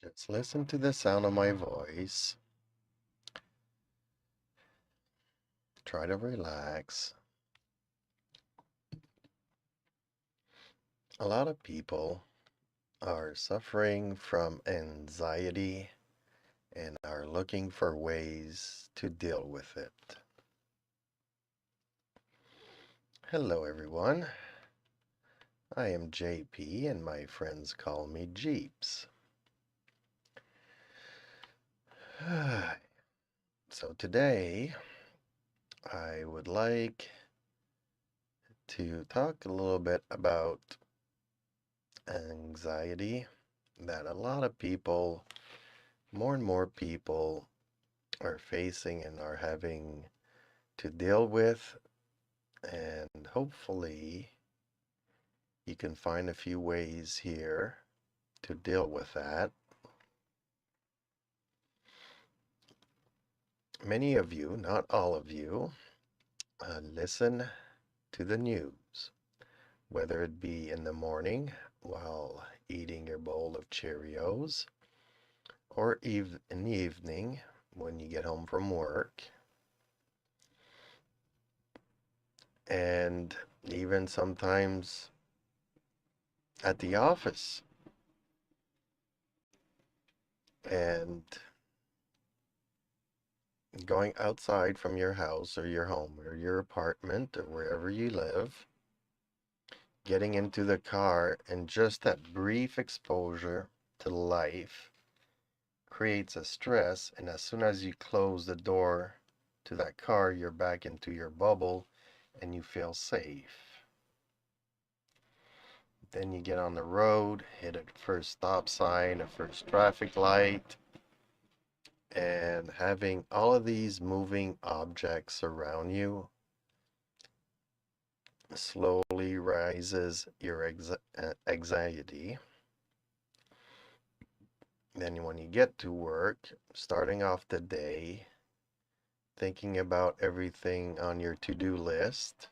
Just listen to the sound of my voice. Try to relax. A lot of people are suffering from anxiety and are looking for ways to deal with it. Hello, everyone. I am JP, and my friends call me Jeeps. So today, I would like to talk a little bit about anxiety that a lot of people, more and more people, are facing and are having to deal with. And hopefully, you can find a few ways here to deal with that. Many of you, not all of you, listen to the news, whether it be in the morning while eating your bowl of Cheerios, or in the evening when you get home from work, and even sometimes at the office. And going outside from your house or your home or your apartment or wherever you live, getting into the car, and just that brief exposure to life creates a stress. And as soon as you close the door to that car, you're back into your bubble and you feel safe. Then you get on the road, hit a first stop sign, a first traffic light, and having all of these moving objects around you slowly rises your anxiety. Then when you get to work, starting off the day, thinking about everything on your to-do list,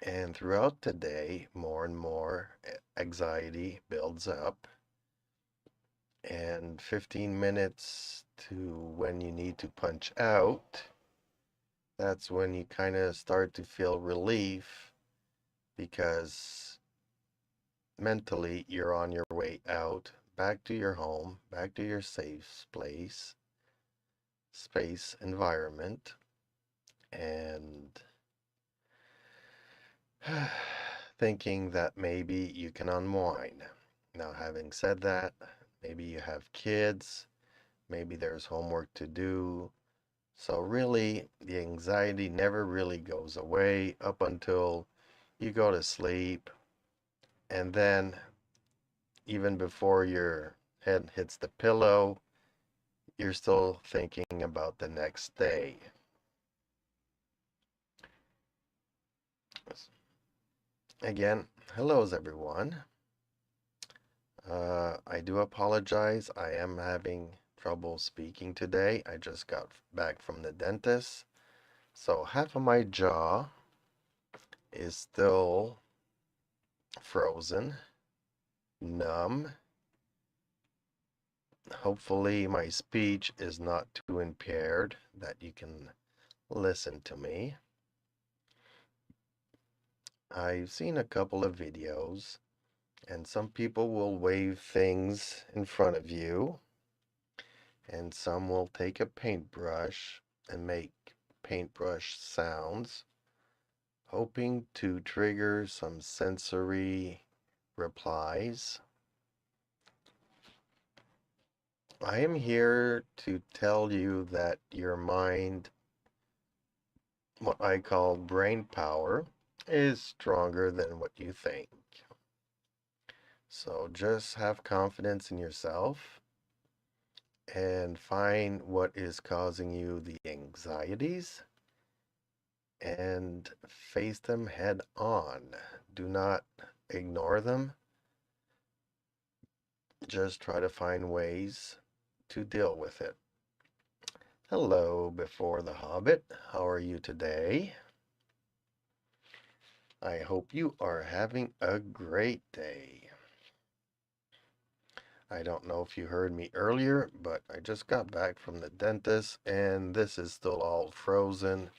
and throughout the day, more and more anxiety builds up, and 15 minutes to when you need to punch out, that's when you kind of start to feel relief because mentally you're on your way out, back to your home, back to your safe space environment, and thinking that maybe you can unwind. Now, having said that, maybe you have kids, maybe there's homework to do. So really, the anxiety never really goes away up until you go to sleep. And then, even before your head hits the pillow, you're still thinking about the next day. Again, hellos everyone. I do apologize. I am having trouble speaking today. I just got back from the dentist. So half of my jaw is still frozen, numb. Hopefully my speech is not too impaired that you can listen to me. I've seen a couple of videos, and some people will wave things in front of you, and some will take a paintbrush and make paintbrush sounds, hoping to trigger some sensory replies. I am here to tell you that your mind, what I call brain power, is stronger than what you think. So just have confidence in yourself and find what is causing you the anxieties and face them head on. Do not ignore them. Just try to find ways to deal with it. Hello, Before the Hobbit. How are you today? I hope you are having a great day. I don't know if you heard me earlier, but I just got back from the dentist and this is still all frozen.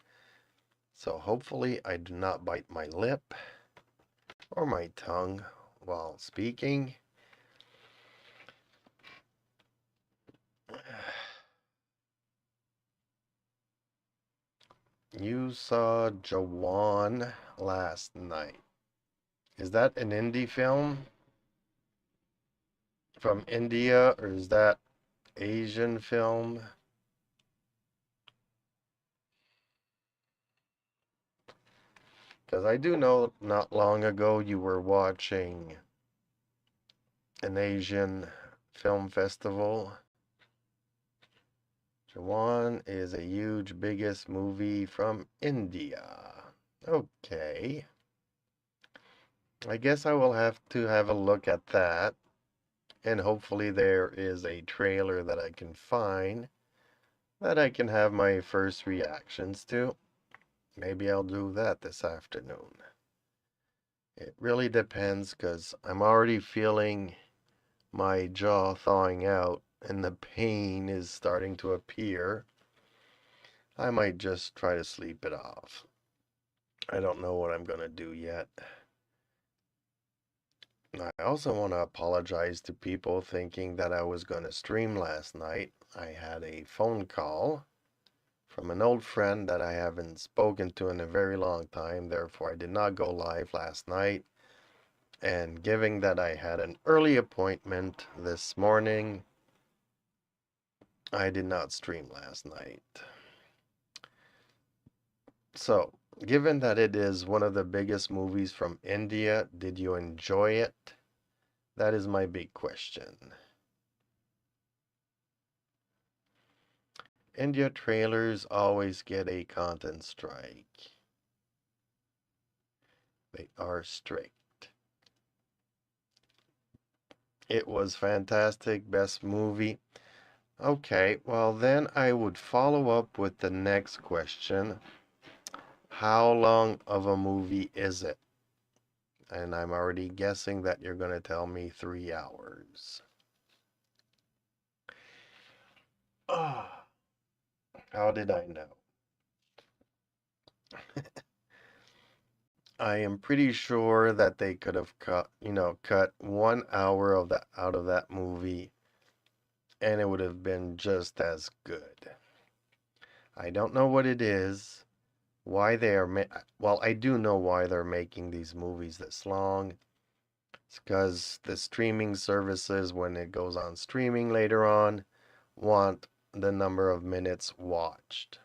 So hopefully I do not bite my lip or my tongue while speaking. You saw Jawan last night. Is that an indie film from India or is that Asian film? Because I do know not long ago you were watching an Asian film festival. Jawan is a huge, biggest movie from India. Okay. I guess I will have to have a look at that. And hopefully there is a trailer that I can find that I can have my first reactions to. Maybe I'll do that this afternoon. It really depends because I'm already feeling my jaw thawing out and the pain is starting to appear. I might just try to sleep it off. I don't know what I'm going to do yet. I also want to apologize to people thinking that I was going to stream last night. I had a phone call from an old friend that I haven't spoken to in a very long time. Therefore, I did not go live last night. And given that I had an early appointment this morning, I did not stream last night. So, given that it is one of the biggest movies from India, did you enjoy it? That is my big question. India trailers always get a content strike. They are strict. It was fantastic, best movie. Okay, well then I would follow up with the next question. How long of a movie is it? And I'm already guessing that you're going to tell me 3 hours. Ah, how did I know? I am pretty sure that they could have cut 1 hour of that out of that movie and it would have been just as good. I don't know what it is, why they are well, I do know why they're making these movies this long. It's because the streaming services, when it goes on streaming later on, want the number of minutes watched.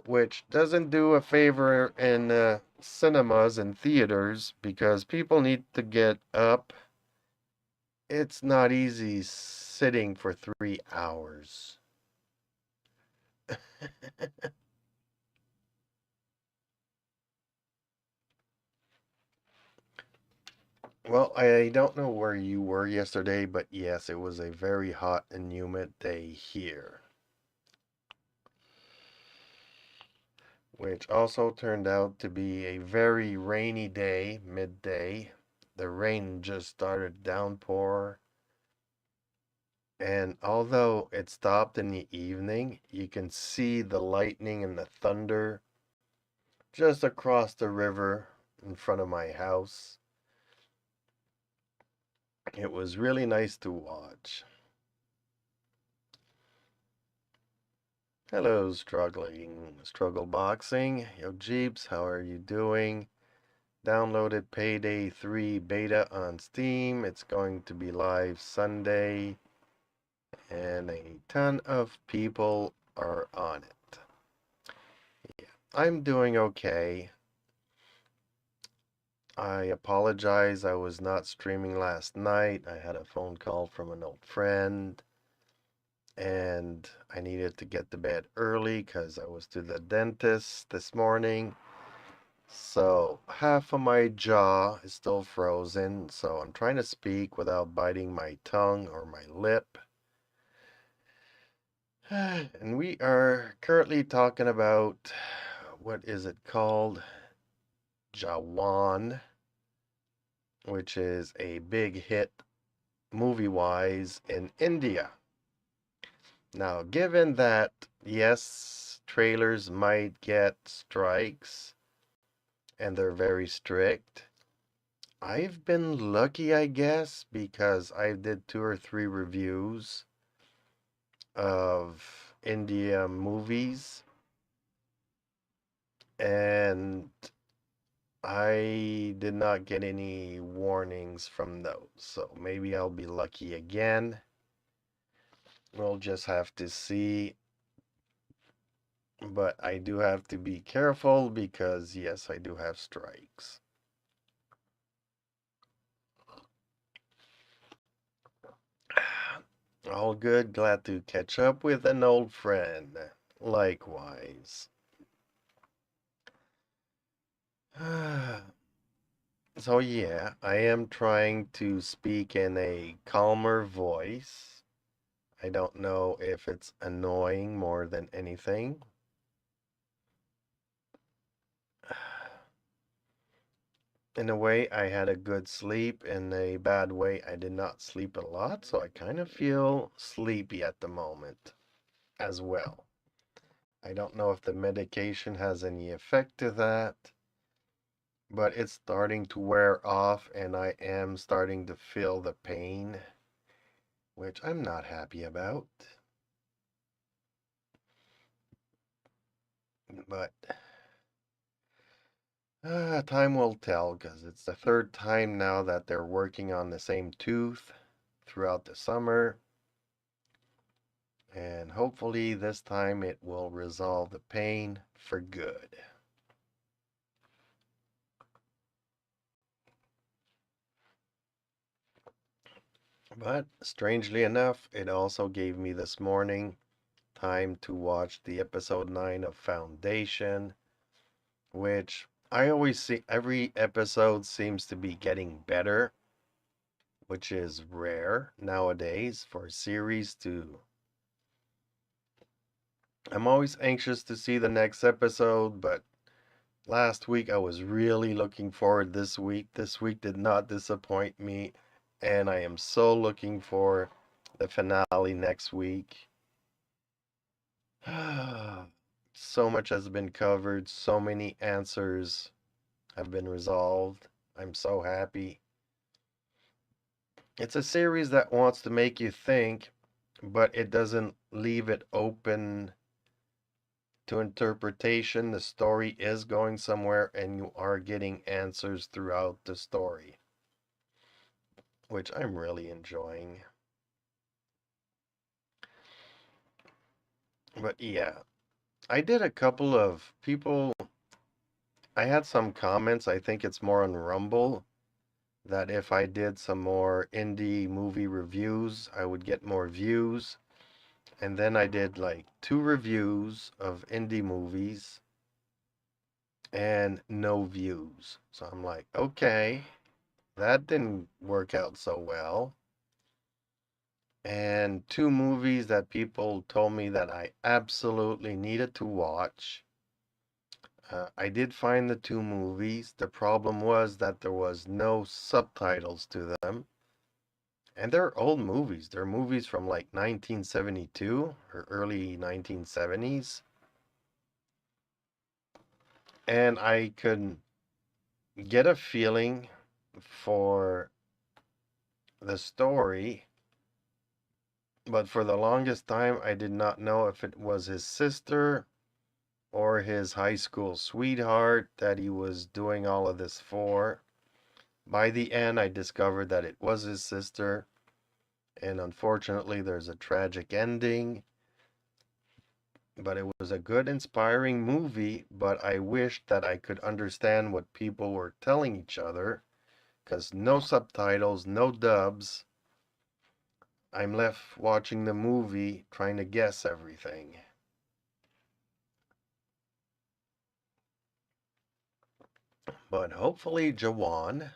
Which doesn't do a favor in cinemas and theaters because people need to get up. It's not easy sitting for 3 hours. Well, I don't know where you were yesterday, but yes, it was a very hot and humid day here. Which also turned out to be a very rainy day, midday. The rain just started downpour. And although it stopped in the evening, you can see the lightning and the thunder just across the river in front of my house. It was really nice to watch. Hello, Struggle Boxing. Yo, Jeeps, how are you doing? Downloaded Payday 3 beta on Steam. It's going to be live Sunday. And a ton of people are on it. Yeah, I'm doing okay. I apologize. I was not streaming last night. I had a phone call from an old friend. And I needed to get to bed early because I was to the dentist this morning. So half of my jaw is still frozen. So I'm trying to speak without biting my tongue or my lip. And we are currently talking about, what is it called? Jawan. which is a big hit movie-wise in India. Now, given that, yes, trailers might get strikes and they're very strict, I've been lucky, I guess, because I did 2 or 3 reviews of India movies, and I did not get any warnings from those. So maybe I'll be lucky again. We'll just have to see. But I do have to be careful because, yes, I do have strikes. All good. Glad to catch up with an old friend. Likewise. So, yeah, I am trying to speak in a calmer voice. I don't know if it's annoying more than anything. In a way, I had a good sleep. In a bad way, I did not sleep a lot, so I kind of feel sleepy at the moment as well. I don't know if the medication has any effect to that, but it's starting to wear off and I am starting to feel the pain, which I'm not happy about. But time will tell because it's the 3rd time now that they're working on the same tooth throughout the summer. And hopefully this time it will resolve the pain for good. But strangely enough, it also gave me this morning time to watch the episode 9 of Foundation, which I always see every episode seems to be getting better, which is rare nowadays for a series to. I'm always anxious to see the next episode, but last week I was really looking forward this week. This week did not disappoint me, and I am so looking for the finale next week. So much has been covered, so many answers have been resolved. I'm so happy. It's a series that wants to make you think, but it doesn't leave it open to interpretation. The story is going somewhere, and you are getting answers throughout the story, which I'm really enjoying. But yeah, I did a couple of people. I had some comments. I think it's more on Rumble that if I did some more indie movie reviews, I would get more views. And then I did like 2 reviews of indie movies and no views. So I'm like, okay, that didn't work out so well. And 2 movies that people told me that I absolutely needed to watch. I did find the 2 movies. The problem was that there was no subtitles to them. And they're old movies. They're movies from like 1972 or early 1970s. And I could get a feeling for the story, but for the longest time, I did not know if it was his sister or his high school sweetheart that he was doing all of this for. By the end, I discovered that it was his sister, and unfortunately, there's a tragic ending. But it was a good, inspiring movie, but I wished that I could understand what people were telling each other, because no subtitles, no dubs. I'm left watching the movie trying to guess everything. But hopefully, Jawan.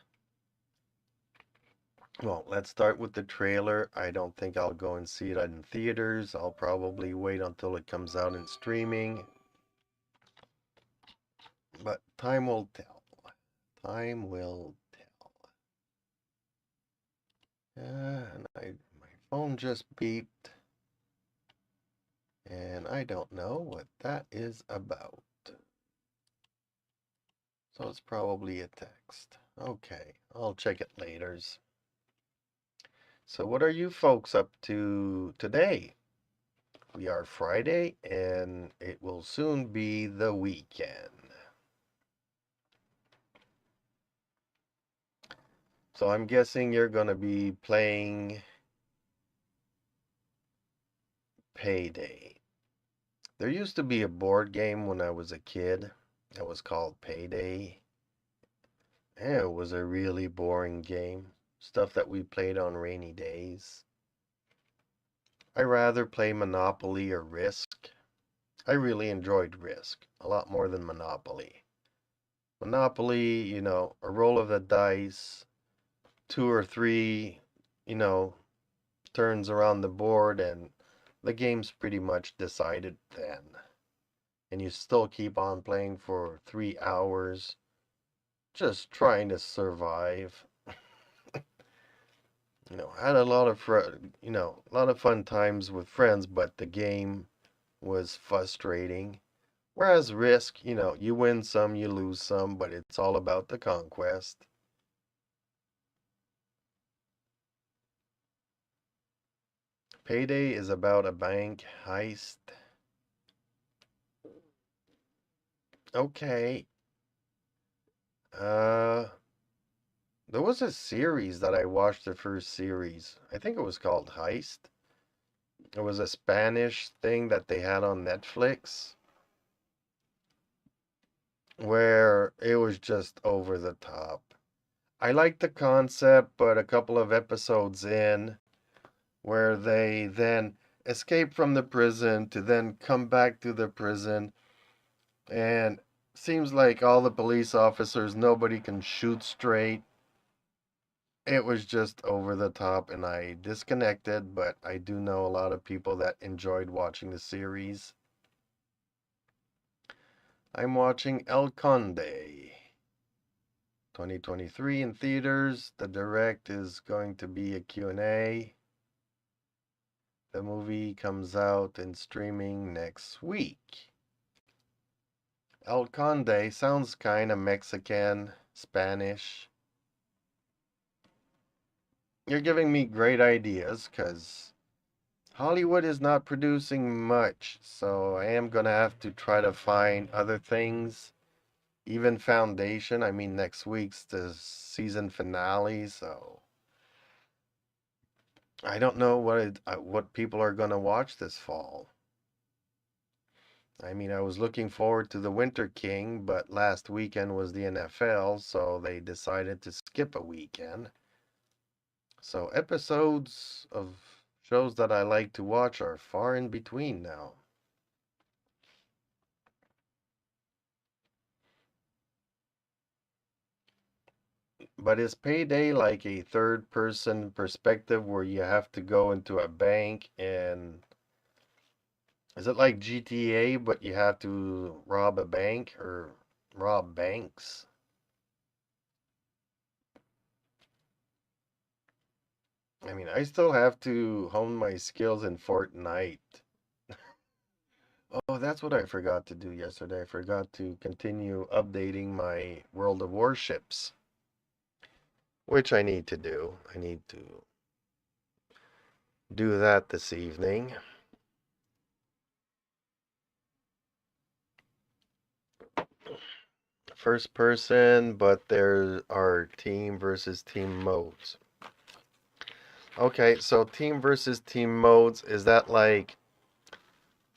Well, let's start with the trailer. I don't think I'll go and see it in theaters. I'll probably wait until it comes out in streaming. But time will tell. Time will tell. And my phone just beeped, and I don't know what that is about. So it's probably a text. Okay, I'll check it later. So what are you folks up to today? We are Friday, and it will soon be the weekend. So I'm guessing you're going to be playing Payday. There used to be a board game when I was a kid that was called Payday. And it was a really boring game. Stuff that we played on rainy days. I rather play Monopoly or Risk. I really enjoyed Risk a lot more than Monopoly. Monopoly, a roll of the dice, two or three, you know, turns around the board, and the game's pretty much decided then. And you still keep on playing for 3 hours, just trying to survive. Had a lot of a lot of fun times with friends, but the game was frustrating. Whereas Risk, you win some, you lose some, but it's all about the conquest. Payday is about a bank heist. Okay. Uh, there was a series that I watched the first series. I think it was called Heist. It was a Spanish thing that they had on Netflix where it was just over the top. I liked the concept, but a couple of episodes in, where they then escape from the prison to then come back to the prison, and seems like all the police officers, nobody can shoot straight. It was just over the top, and I disconnected, but I do know a lot of people that enjoyed watching the series. I'm watching El Conde 2023 in theaters. The direct is going to be a Q&A. The movie comes out in streaming next week. El Conde sounds kind of Mexican, Spanish. You're giving me great ideas because Hollywood is not producing much, so I am going to have to try to find other things. Even Foundation, I mean, next week's the season finale, so I don't know what people are going to watch this fall. I mean, I was looking forward to The Winter King, but last weekend was the NFL, so they decided to skip a weekend. So episodes of shows that I like to watch are far in between now. But is Payday like a third person perspective where you have to go into a bank, and is it like GTA but you have to rob a bank or rob banks? I mean, I still have to hone my skills in Fortnite. Oh, that's what I forgot to do yesterday. I forgot to continue updating my World of Warships, which I need to do. I need to do that this evening. First person, but there are team versus team modes. Okay, so team versus team modes, is that like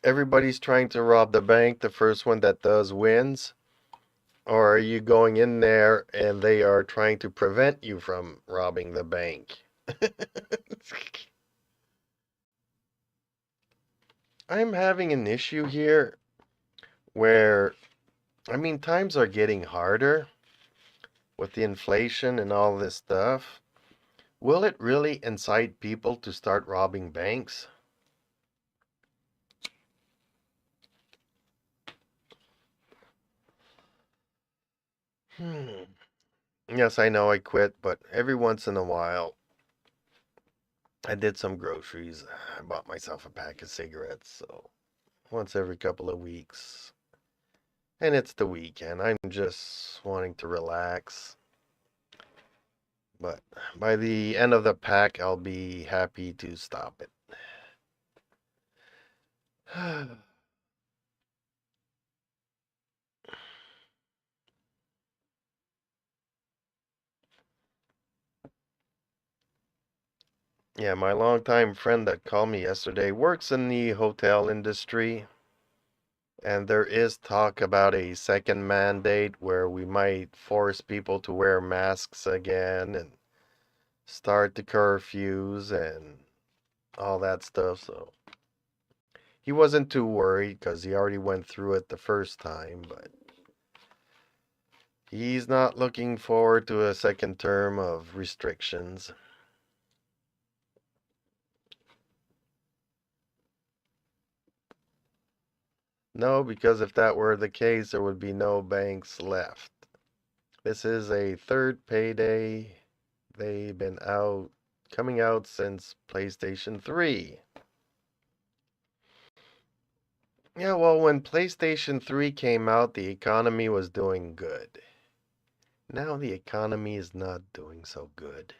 everybody's trying to rob the bank, the first one that does wins? Or are you going in there and they are trying to prevent you from robbing the bank? I'm having an issue here where, I mean, times are getting harder with the inflation and all this stuff. Will it really incite people to start robbing banks? Hmm. Yes, I know I quit, but every once in a while, I did some groceries. I bought myself a pack of cigarettes, so once every couple of weeks. And it's the weekend. I'm just wanting to relax. But by the end of the pack, I'll be happy to stop it. Yeah, my longtime friend that called me yesterday works in the hotel industry, and there is talk about a second mandate where we might force people to wear masks again and start the curfews and all that stuff. So he wasn't too worried because he already went through it the first time, but he's not looking forward to a second term of restrictions. No, because if that were the case, there would be no banks left. This is a third payday. They've been coming out since PlayStation 3. Yeah, well, when PlayStation 3 came out, the economy was doing good. Now the economy is not doing so good.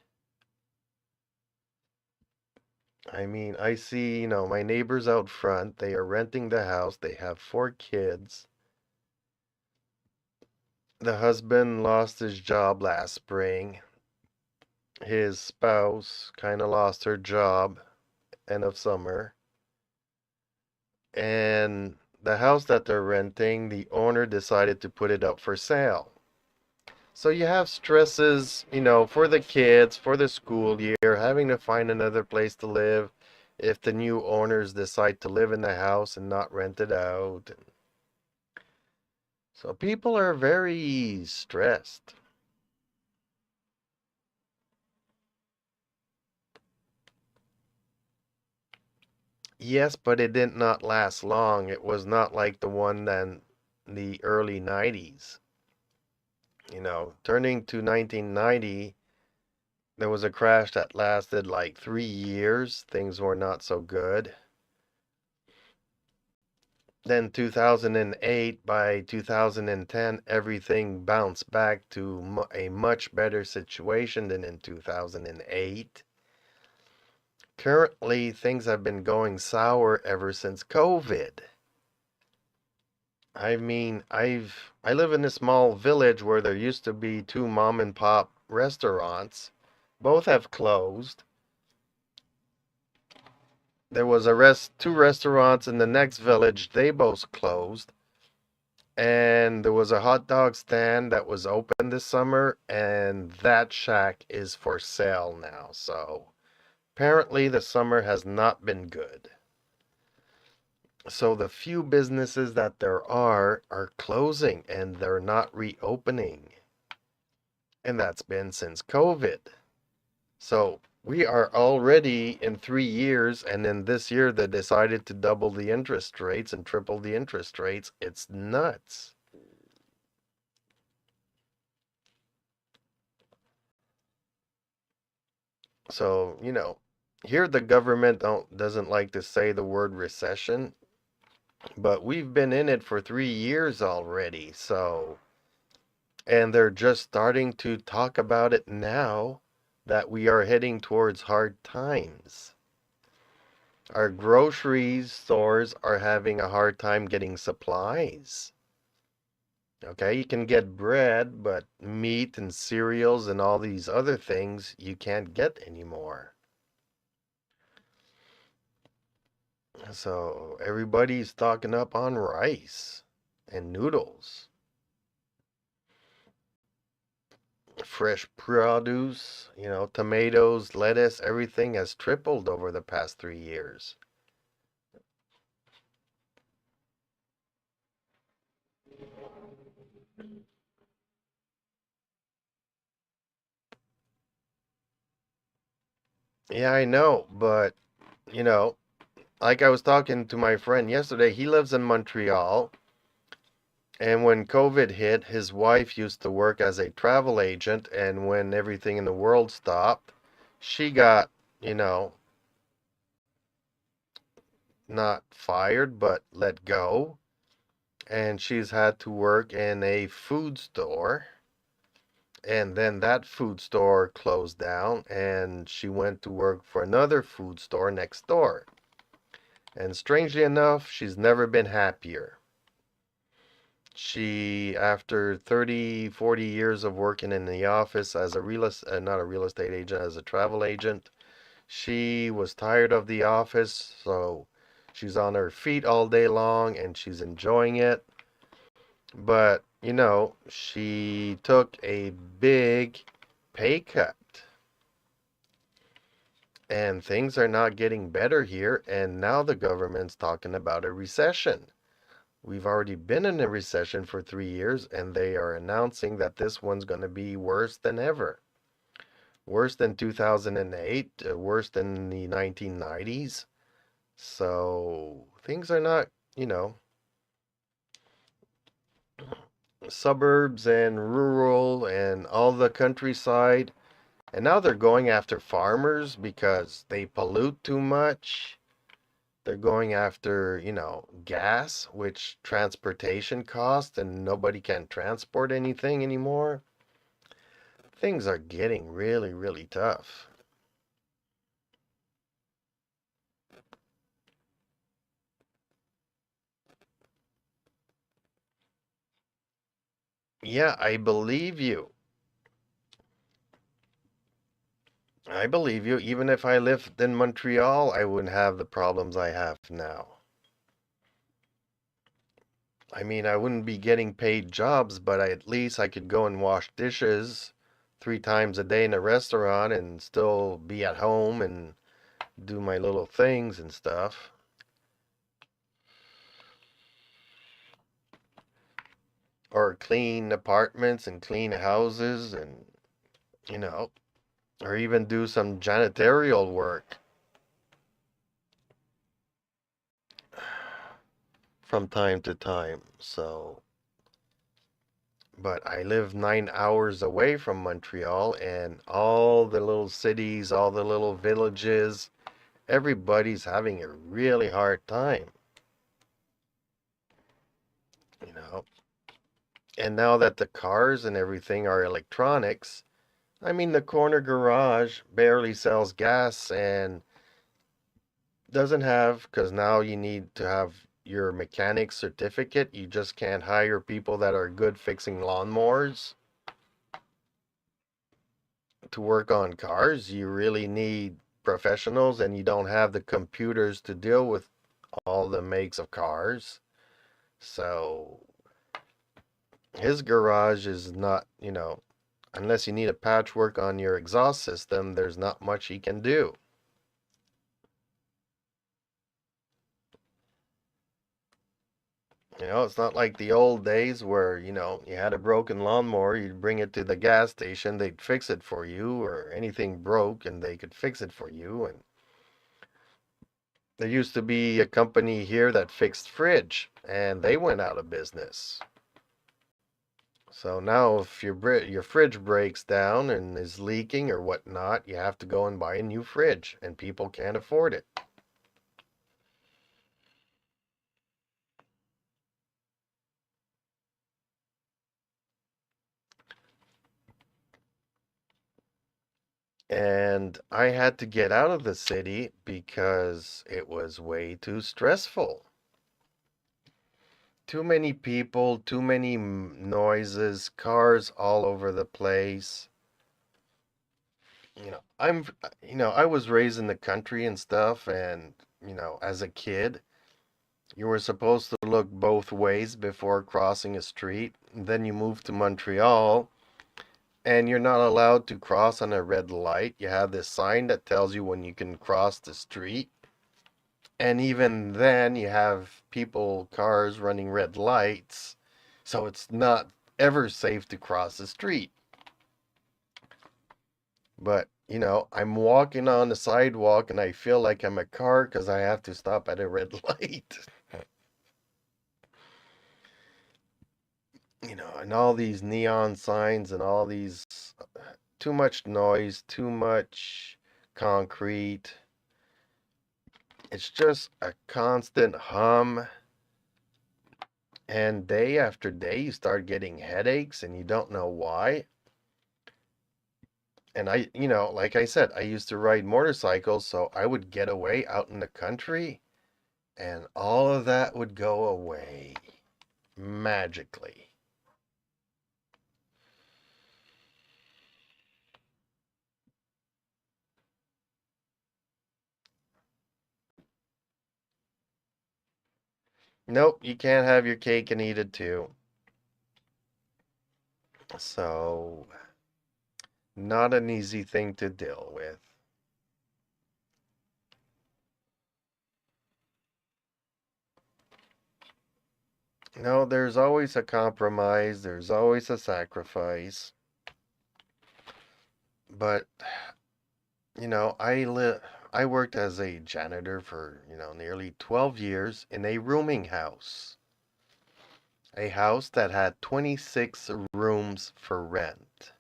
I mean, I see, my neighbors out front, they are renting the house. They have 4 kids. The husband lost his job last spring. His spouse kind of lost her job end of summer. And the house that they're renting, the owner decided to put it up for sale. So you have stresses, for the kids, for the school year, having to find another place to live if the new owners decide to live in the house and not rent it out. So people are very stressed. Yes, but it did not last long. It was not like the one in the early 90s. Turning to 1990, there was a crash that lasted like 3 years. Things were not so good. Then 2008, by 2010, everything bounced back to a much better situation than in 2008. Currently, things have been going sour ever since COVID. I mean, I live in a small village where there used to be 2 mom and pop restaurants. Both have closed. There was 2 restaurants in the next village. They both closed. And there was a hot dog stand that was open this summer, and that shack is for sale now. So apparently the summer has not been good. So the few businesses that there are closing and they're not reopening. And that's been since COVID. So we are already in 3 years, and then this year they decided to double the interest rates and triple the interest rates. It's nuts. So, here the government doesn't like to say the word recession, but we've been in it for 3 years already. So, and they're just starting to talk about it now that we are heading towards hard times. Our grocery stores are having a hard time getting supplies. Okay, you can get bread, but meat and cereals and all these other things you can't get anymore. So everybody's stocking up on rice and noodles. Fresh produce, tomatoes, lettuce, everything has tripled over the past 3 years. Yeah, I know, but, you know, like I was talking to my friend yesterday, he lives in Montreal. And when COVID hit, his wife used to work as a travel agent. And when everything in the world stopped, she got, you know, not fired, but let go. And she's had to work in a food store. And then that food store closed down, and she went to work for another food store next door. And strangely enough, she's never been happier. She, after 30, 40 years of working in the office as a not a real estate agent, as a travel agent, she was tired of the office, so she's on her feet all day long and she's enjoying it. But, she took a big pay cut. And things are not getting better here, and now the government's talking about a recession. We've already been in a recession for 3 years, and they are announcing that this one's going to be worse than ever. Worse than 2008, worse than the 1990s. So things are not, you know, suburbs and rural and all the countryside. And now they're going after farmers because they pollute too much. They're going after, gas, which transportation costs, and nobody can transport anything anymore. Things are getting really, really tough. Yeah, I believe you. I believe you. Even if I lived in Montreal, I wouldn't have the problems I have now. I mean, I wouldn't be getting paid jobs, but at least I could go and wash dishes 3 times a day in a restaurant and still be at home and do my little things and stuff. Or clean apartments and clean houses and, you know, or even do some janitorial work from time to time. So, but I live 9 hours away from Montreal, and all the little cities, all the little villages, everybody's having a really hard time, you know. And now that the cars and everything are electronics, I mean, the corner garage barely sells gas and doesn't have, because now you need to have your mechanic certificate. You just can't hire people that are good fixing lawnmowers to work on cars. You really need professionals, and you don't have the computers to deal with all the makes of cars. So his garage is not, unless you need a patchwork on your exhaust system, there's not much he can do. It's not like the old days where, you had a broken lawnmower, you'd bring it to the gas station, they'd fix it for you, or anything broke and they could fix it for you. And there used to be a company here that fixed fridge, and they went out of business. So now if your fridge breaks down and is leaking or whatnot, you have to go and buy a new fridge, and people can't afford it. And I had to get out of the city because it was way too stressful. Too many people, too many noises, cars all over the place. I was raised in the country and stuff, and, as a kid, you were supposed to look both ways before crossing a street. Then you move to Montreal, and you're not allowed to cross on a red light. You have this sign that tells you when you can cross the street. And even then, you have people, cars running red lights. So it's not ever safe to cross the street. But, I'm walking on the sidewalk and I feel like I'm a car because I have to stop at a red light. And all these neon signs and all these too much noise, too much concrete. It's just a constant hum. And day after day, you start getting headaches and you don't know why. And like I said, I used to ride motorcycles, so I would get away out in the country and all of that would go away magically. Nope, you can't have your cake and eat it too. So, not an easy thing to deal with. No, there's always a compromise, there's always a sacrifice. But, I worked as a janitor for, nearly 12 years in a rooming house. A house that had 26 rooms for rent.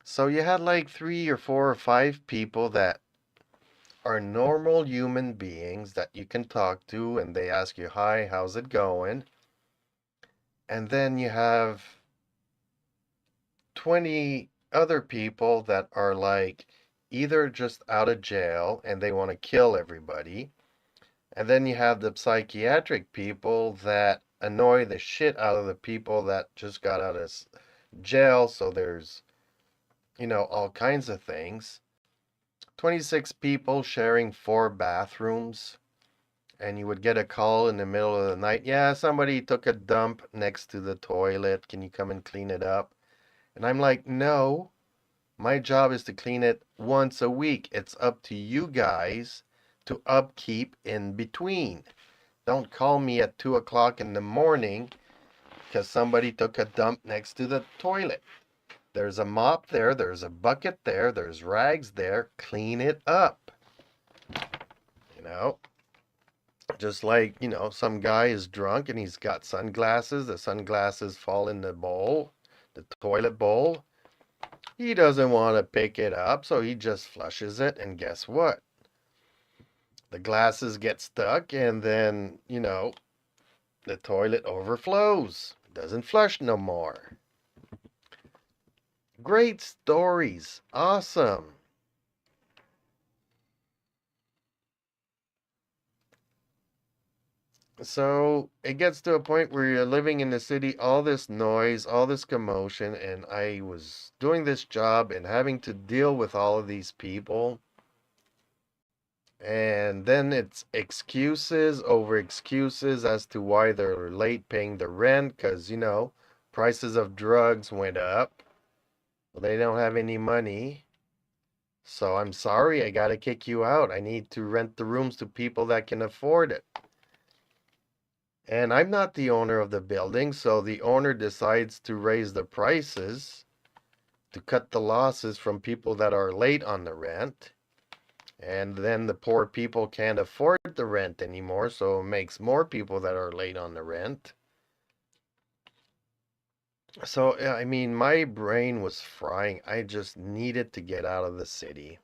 So you had like 3 or 4 or 5 people that are normal human beings that you can talk to and they ask you, "Hi, how's it going?" And then you have 20 other people that are like either just out of jail and they want to kill everybody. And then you have the psychiatric people that annoy the shit out of the people that just got out of jail. So there's, all kinds of things. 26 people sharing 4 bathrooms. And you would get a call in the middle of the night. Yeah, somebody took a dump next to the toilet. Can you come and clean it up? And I'm like, no, my job is to clean it once a week. It's up to you guys to upkeep in between. Don't call me at 2 o'clock in the morning because somebody took a dump next to the toilet. There's a mop there, there's a bucket there, there's rags there. Clean it up. You know, just like, some guy is drunk and he's got sunglasses. The sunglasses fall in the bowl, the toilet bowl. He doesn't want to pick it up, so he just flushes it. And guess what? The glasses get stuck, and then, the toilet overflows. Doesn't flush no more. Great stories. Awesome. So it gets to a point where you're living in the city, all this noise, all this commotion, and I was doing this job and having to deal with all of these people. And then it's excuses over excuses as to why they're late paying the rent because, prices of drugs went up. They don't have any money. So I'm sorry, I gotta kick you out. I need to rent the rooms to people that can afford it. And I'm not the owner of the building, so the owner decides to raise the prices to cut the losses from people that are late on the rent. And then the poor people can't afford the rent anymore, so it makes more people that are late on the rent. So, yeah, I mean, my brain was frying. I just needed to get out of the city.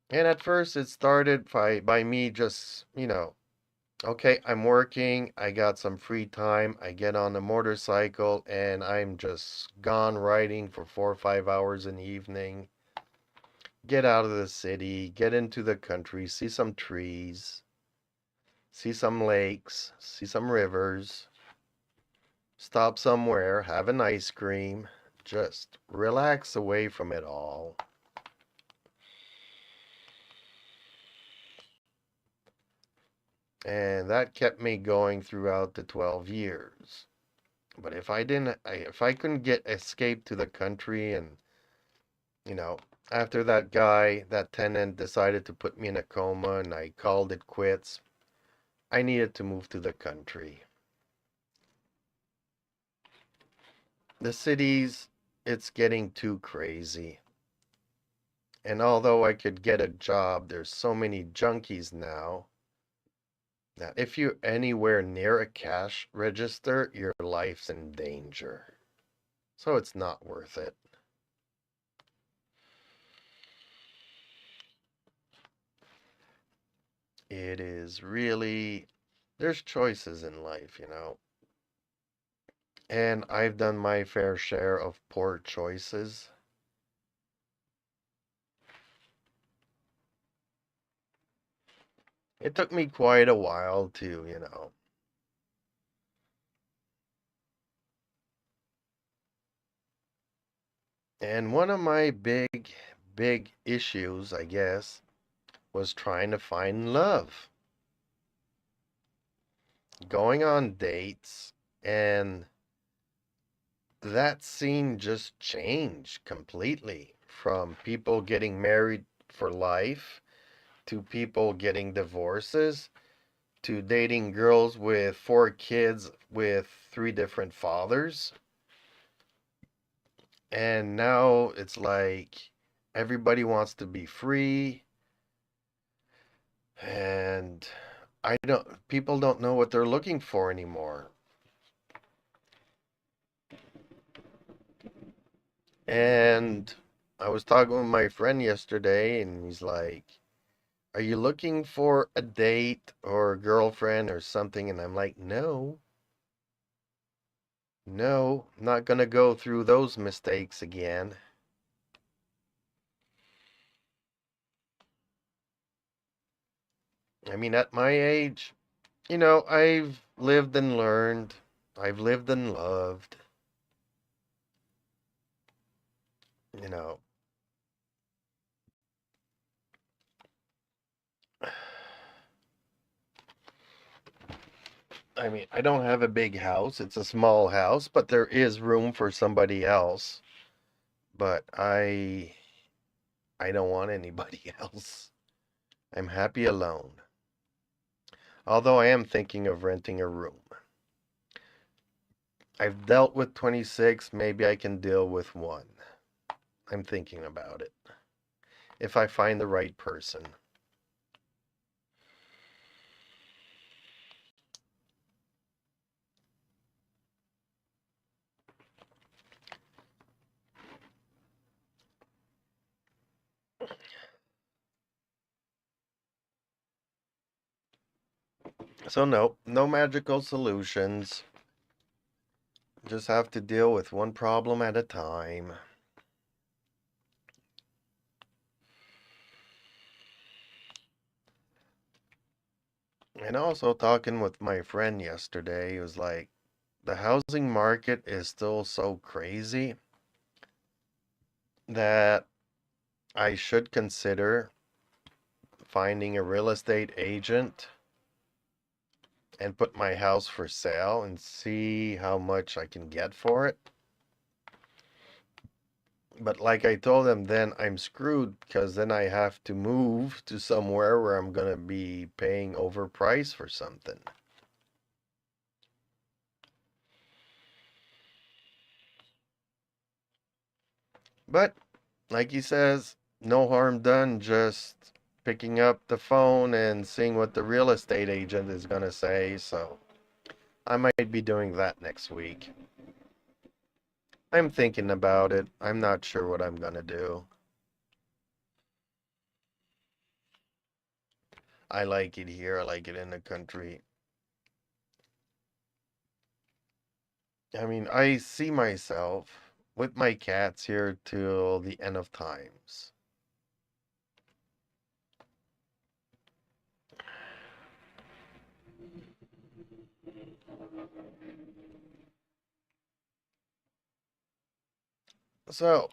And at first, it started by me just, okay, I'm working, I got some free time, I get on the motorcycle, and I'm just gone riding for 4 or 5 hours in the evening. Get out of the city, get into the country, see some trees, see some lakes, see some rivers, stop somewhere, have an ice cream, just relax away from it all. And that kept me going throughout the 12 years. But if I couldn't get escape to the country and, you know, after that tenant decided to put me in a coma and I called it quits, I needed to move to the country. The cities, it's getting too crazy. And although I could get a job, there's so many junkies now that if you're anywhere near a cash register, your life's in danger. So it's not worth it. It is really, there's choices in life, and I've done my fair share of poor choices. It took me quite a while to. And one of my big issues, I guess, was trying to find love, going on dates, and that scene just changed completely from people getting married for life to people getting divorces to dating girls with 4 kids with 3 different fathers. And now it's like everybody wants to be free, and people don't know what they're looking for anymore. And I was talking with my friend yesterday, and he's like, "Are you looking for a date or a girlfriend or something?" And I'm like, "No, no, I'm not gonna go through those mistakes again." I mean, at my age, I've lived and learned. I've lived and loved. You know, I mean, I don't have a big house. It's a small house, but there is room for somebody else. But I don't want anybody else. I'm happy alone. Although I am thinking of renting a room. I've dealt with 26, maybe I can deal with one. I'm thinking about it. If I find the right person. So no, no magical solutions. Just have to deal with one problem at a time. And also talking with my friend yesterday, he was like, the housing market is still so crazy that I should consider finding a real estate agent and put my house for sale and see how much I can get for it. But like I told him, then I'm screwed because then I have to move to somewhere where I'm going to be paying overprice for something. But like he says, no harm done, just picking up the phone and seeing what the real estate agent is going to say. So I might be doing that next week. I'm thinking about it. I'm not sure what I'm going to do. I like it here. I like it in the country. I mean, I see myself with my cats here till the end of times. So,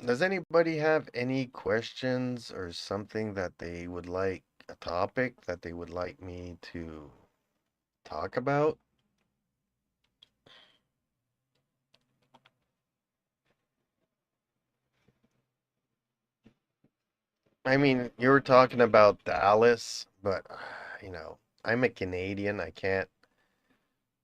does anybody have any questions or something that they would like, a topic that they would like me to talk about? I mean, you were talking about Dallas, but you know, I'm a Canadian. I can't,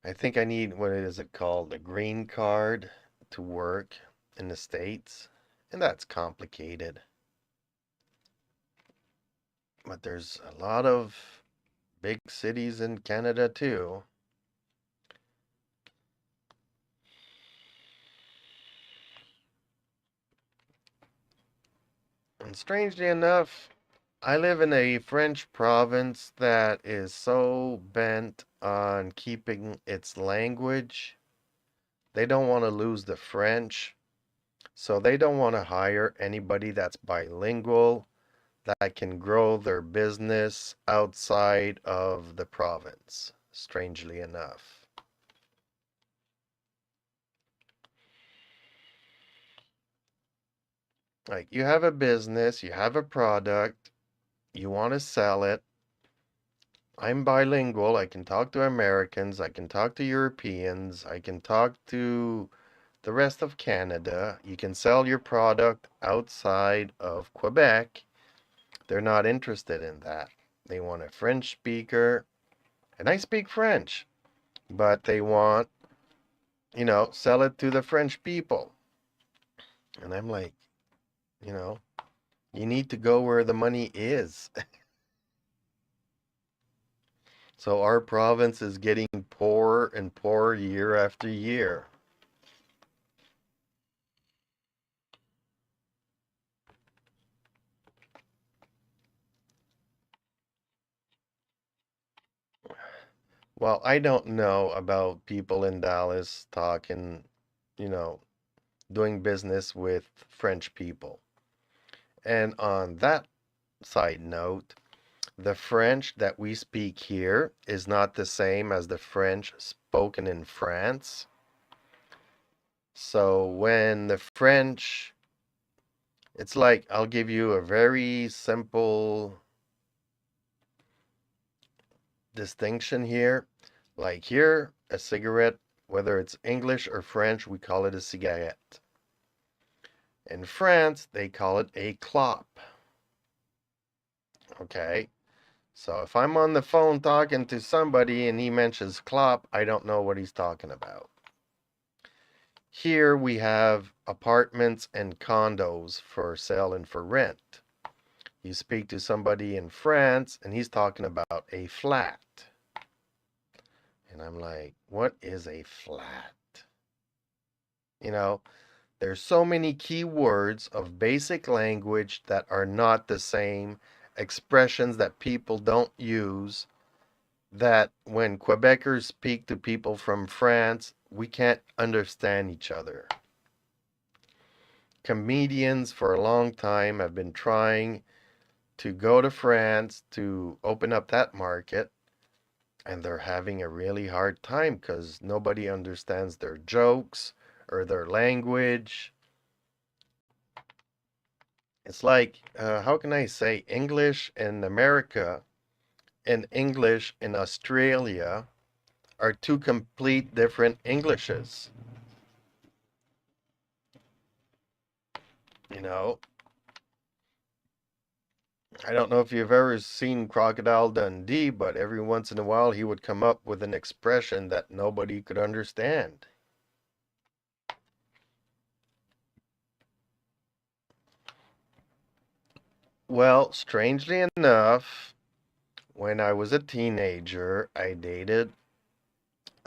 I think I need, what is it called? A green card to work in the States, and that's complicated. But there's a lot of big cities in Canada too. And strangely enough, I live in a French province that is so bent on keeping its language. They don't want to lose the French, so they don't want to hire anybody that's bilingual that can grow their business outside of the province, strangely enough. Like, you have a business, you have a product, you want to sell it. I'm bilingual. I can talk to Americans, I can talk to Europeans, I can talk to the rest of Canada. You can sell your product outside of Quebec. They're not interested in that. They want a French speaker, and I speak French, but they want, sell it to the French people. And I'm like, you know, you need to go where the money is. So our province is getting poorer and poorer year after year. Well, I don't know about people in Dallas talking, you know, doing business with French people. And on that side note, the French that we speak here is not the same as the French spoken in France. So when the French, it's like, I'll give you a very simple distinction here. Like here, a cigarette, whether it's English or French, we call it a cigarette. In France, they call it a clope. Okay? So if I'm on the phone talking to somebody and he mentions clope, I don't know what he's talking about. Here we have apartments and condos for sale and for rent. You speak to somebody in France and he's talking about a flat. And I'm like, what is a flat? You know, there's so many key words of basic language that are not the same, expressions that people don't use, that when Quebecers speak to people from France, we can't understand each other. Comedians for a long time have been trying to go to France to open up that market, and they're having a really hard time because nobody understands their jokes or their language. It's like, how can I say, English in America and English in Australia are two complete different Englishes. You know, I don't know if you've ever seen Crocodile Dundee, but every once in a while he would come up with an expression that nobody could understand. Well, strangely enough, when I was a teenager, I dated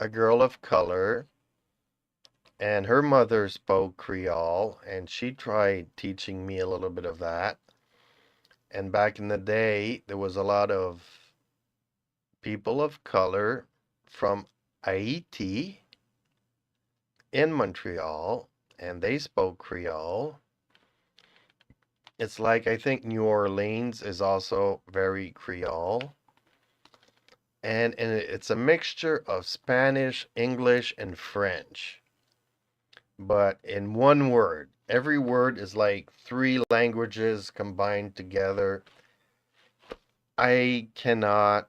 a girl of color, and her mother spoke Creole, and she tried teaching me a little bit of that. And back in the day, there was a lot of people of color from Haiti in Montreal, and they spoke Creole. It's like, I think New Orleans is also very Creole. And it's a mixture of Spanish, English, and French. But in one word, every word is like three languages combined together. I cannot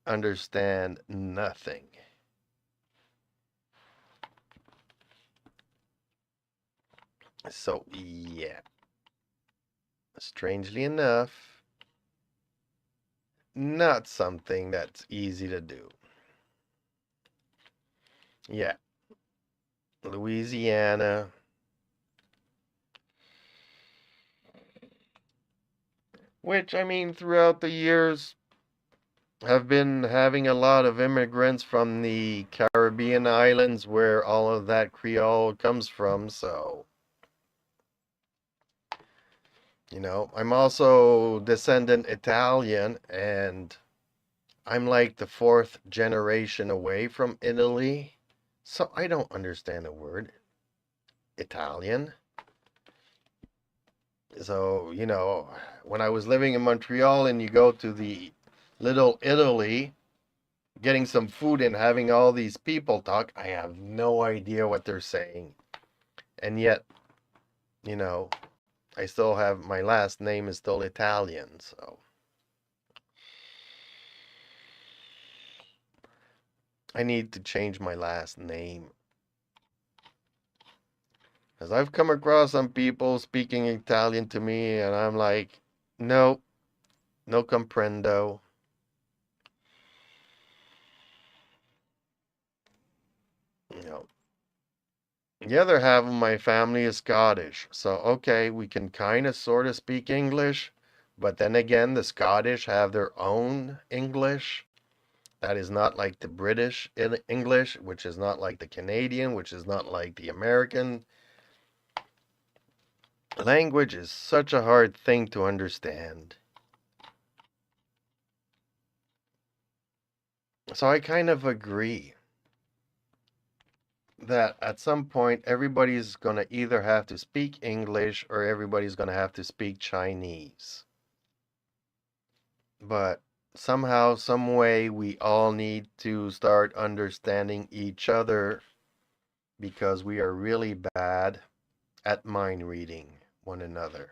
understand nothing. So, yeah, strangely enough, not something that's easy to do. Yeah, Louisiana, which I mean, throughout the years, have been having a lot of immigrants from the Caribbean islands where all of that Creole comes from. So, I'm also descendant Italian, and I'm like the fourth generation away from Italy. So I don't understand a word Italian. So, when I was living in Montreal and you go to the Little Italy, getting some food and having all these people talk, I have no idea what they're saying. And yet, you know, I still have my last name is still Italian, so I need to change my last name. Because I've come across some people speaking Italian to me, and I'm like, no, no comprendo. You know, the other half of my family is Scottish, so okay, we can kind of sort of speak English, but then again, the Scottish have their own English. That is not like the British English, which is not like the Canadian, which is not like the American. Language is such a hard thing to understand. So I kind of agree that at some point everybody's going to either have to speak English or everybody's going to have to speak Chinese. But somehow, some way, we all need to start understanding each other because we are really bad at mind reading one another.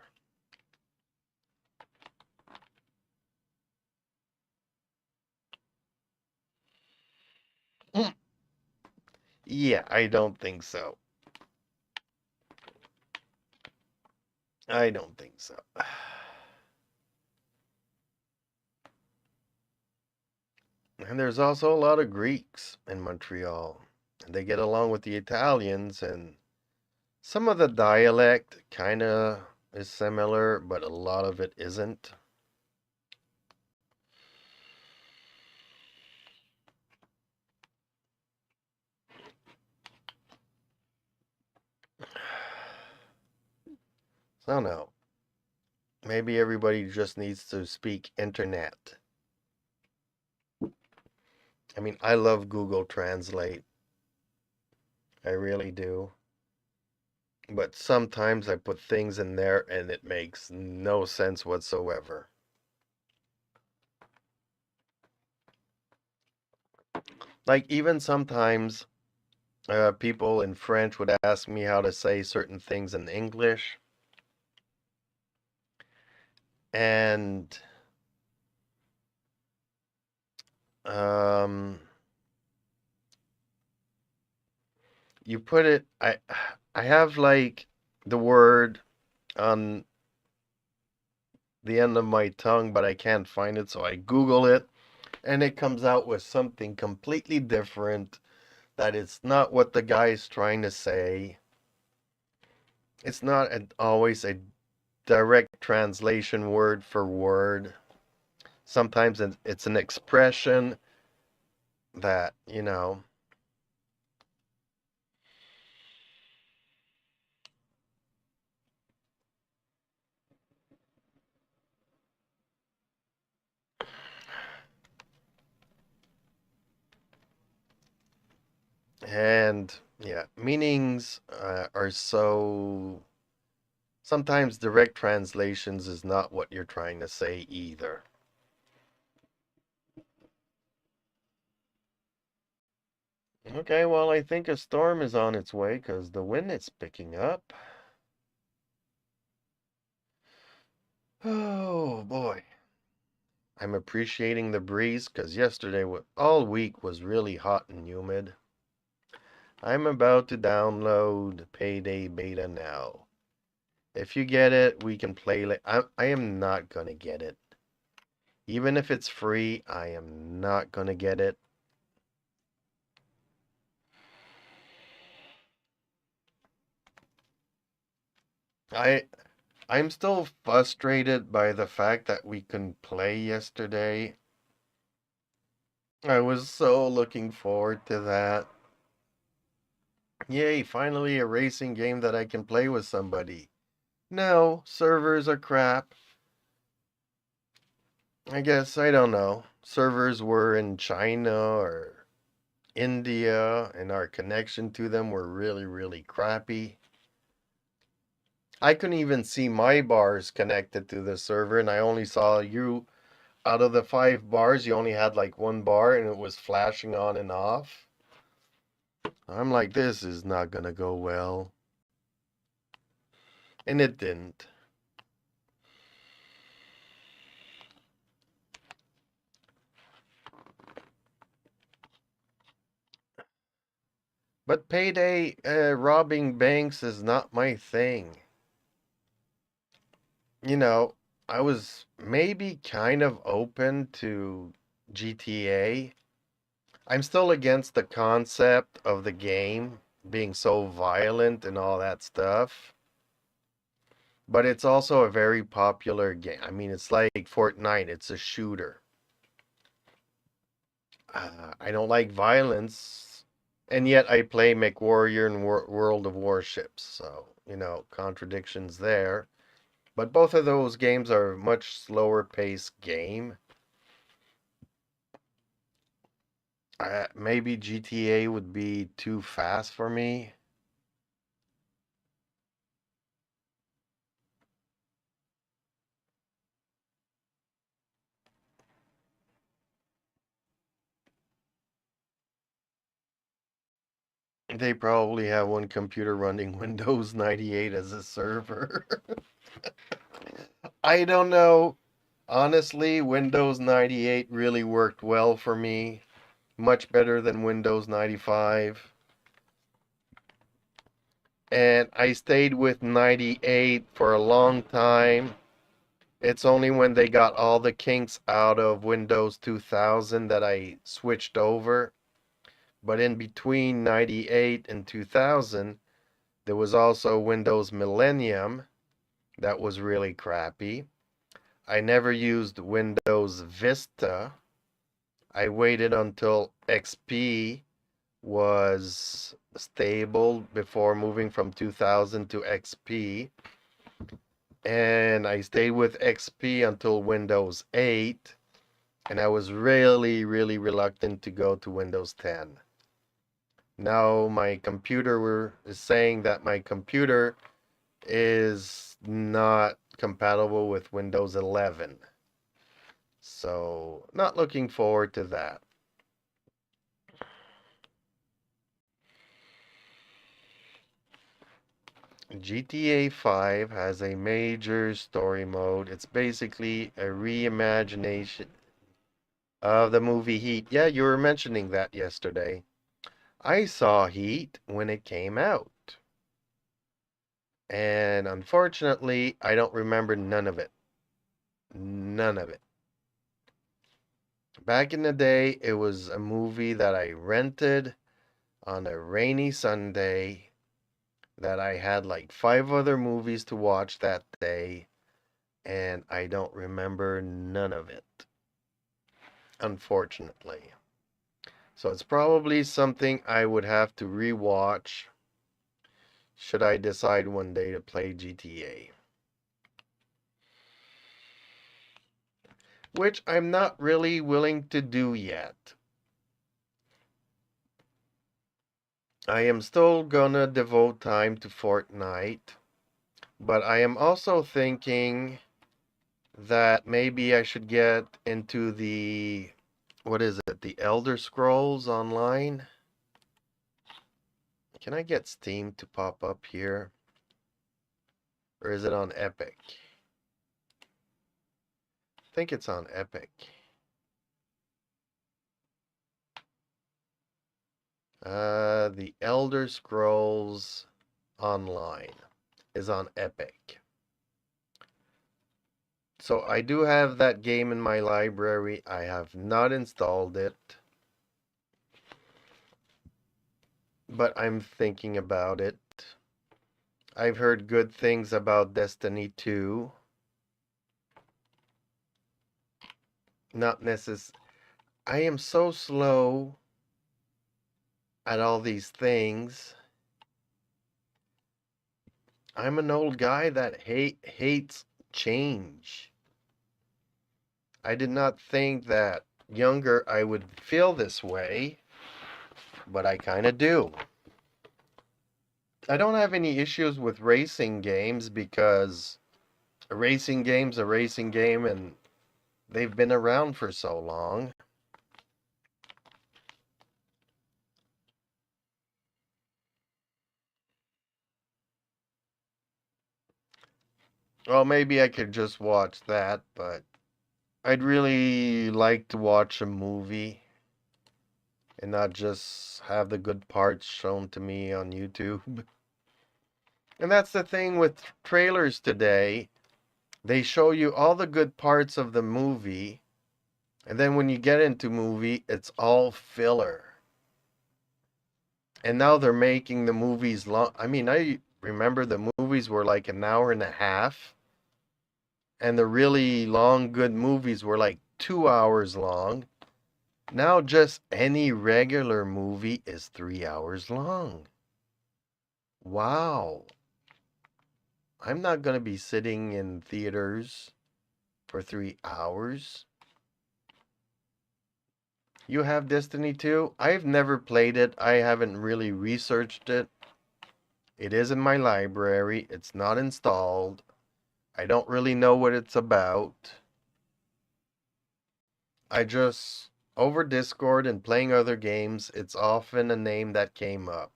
Yeah, I don't think so. I don't think so. And there's also a lot of Greeks in Montreal. And they get along with the Italians, and some of the dialect kind of is similar, but a lot of it isn't. So, no. Maybe everybody just needs to speak internet. I mean, I love Google Translate. I really do. But sometimes I put things in there and it makes no sense whatsoever. Like, even sometimes people in French would ask me how to say certain things in English. And um, you put it, I have like the word on the end of my tongue, but I can't find it, so I Google it, and it comes out with something completely different that it's not what the guy is trying to say. It's not always a direct translation word for word. Sometimes it's an expression that. And yeah, meanings are so. Sometimes direct translations is not what you're trying to say either. Okay, well, I think a storm is on its way because the wind is picking up. Oh boy. I'm appreciating the breeze because yesterday, all week, was really hot and humid. I'm about to download Payday Beta now. If you get it, we can play. I am not gonna get it. Even if it's free, I am not gonna get it. I I'm still frustrated by the fact that we couldn't play yesterday. I was so looking forward to that. Yay, finally a racing game that I can play with somebody. No, servers are crap. I guess, I don't know. Servers were in China or India, and our connection to them were really, really crappy. I couldn't even see my bars connected to the server, and I only saw you out of the 5 bars, you only had like 1 bar and it was flashing on and off. I'm like, this is not gonna go well. And it didn't. But payday robbing banks is not my thing. You know, I was maybe kind of open to GTA. I'm still against the concept of the game being so violent and all that stuff. But it's also a very popular game. I mean, it's like Fortnite, it's a shooter. I don't like violence, and yet I play MechWarrior and World of Warships. So, contradictions there. But both of those games are much slower paced game. Maybe GTA would be too fast for me. They probably have one computer running Windows 98 as a server. I don't know. Honestly, Windows 98 really worked well for me. Much better than Windows 95. And I stayed with 98 for a long time. It's only when they got all the kinks out of Windows 2000 that I switched over. But in between 98 and 2000, there was also Windows Millennium that was really crappy. I never used Windows Vista. I waited until XP was stable before moving from 2000 to XP. And I stayed with XP until Windows 8. And I was really, really reluctant to go to Windows 10. Now my computer is saying that my computer is not compatible with Windows 11. So, not looking forward to that. GTA 5 has a major story mode. It's basically a reimagination of the movie Heat. Yeah, you were mentioning that yesterday. I saw Heat when it came out. And unfortunately, I don't remember none of it. None of it. Back in the day, it was a movie that I rented on a rainy Sunday that I had like 5 other movies to watch that day, and I don't remember none of it, unfortunately. So it's probably something I would have to rewatch should I decide one day to play GTA. Which I'm not really willing to do yet. I am still gonna devote time to Fortnite, but I am also thinking that maybe I should get into what is it, the Elder Scrolls Online? Can I get Steam to pop up here? Or is it on Epic? I think it's on Epic. The Elder Scrolls Online is on Epic. So I do have that game in my library. I have not installed it, but I'm thinking about it. I've heard good things about Destiny 2. Not necess- I am so slow at all these things. I'm an old guy that hates change. I did not think that younger I would feel this way, but I kind of do. I don't have any issues with racing games because a racing game's a racing game and they've been around for so long. Well, maybe I could just watch that, but I'd really like to watch a movie and not just have the good parts shown to me on YouTube. And that's the thing with trailers today. They show you all the good parts of the movie, and then when you get into movie, it's all filler. And now they're making the movies long. I mean, I remember the movies were like an hour and a half, and the really long, good movies were like 2 hours long. Now, just any regular movie is 3 hours long. Wow. I'm not going to be sitting in theaters for 3 hours. You have Destiny 2? I've never played it. I haven't really researched it. It is in my library. It's not installed. I don't really know what it's about. I just, over Discord and playing other games, it's often a name that came up.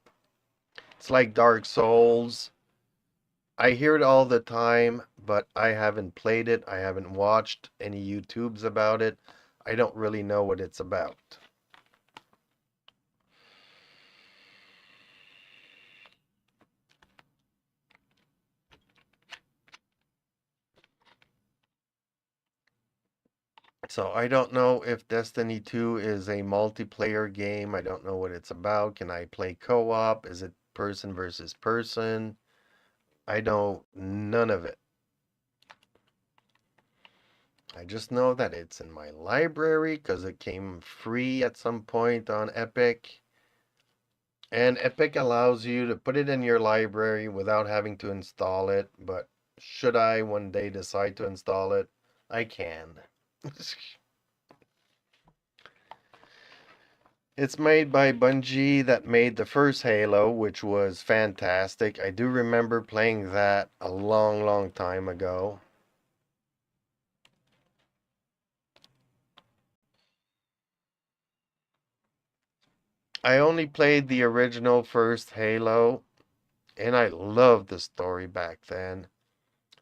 It's like Dark Souls. I hear it all the time, but I haven't played it. I haven't watched any YouTubes about it. I don't really know what it's about. So I don't know if Destiny 2 is a multiplayer game. I don't know what it's about. Can I play co-op? Is it person versus person? I know none of it. I just know that it's in my library because it came free at some point on Epic. And Epic allows you to put it in your library without having to install it. But should I one day decide to install it, I can. It's made by Bungie that made the first Halo, which was fantastic. I do remember playing that a long, long time ago. I only played the original first Halo, and I loved the story back then.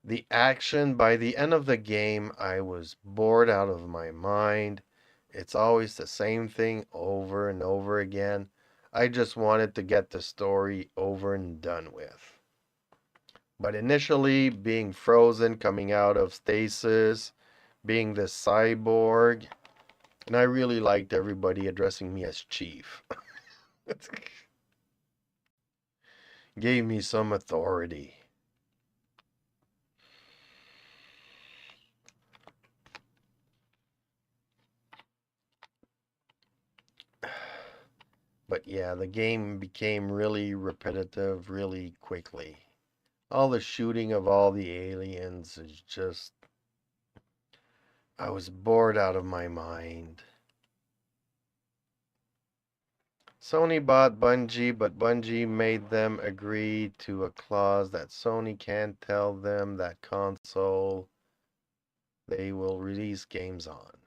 The action, by the end of the game, I was bored out of my mind. It's always the same thing over and over again. I just wanted to get the story over and done with. But initially, being frozen, coming out of stasis, being the cyborg, and I really liked everybody addressing me as Chief. Gave me some authority. But yeah, the game became really repetitive really quickly. All the shooting of all the aliens is just. I was bored out of my mind. Sony bought Bungie, but Bungie made them agree to a clause that Sony can't tell them that console they will release games on.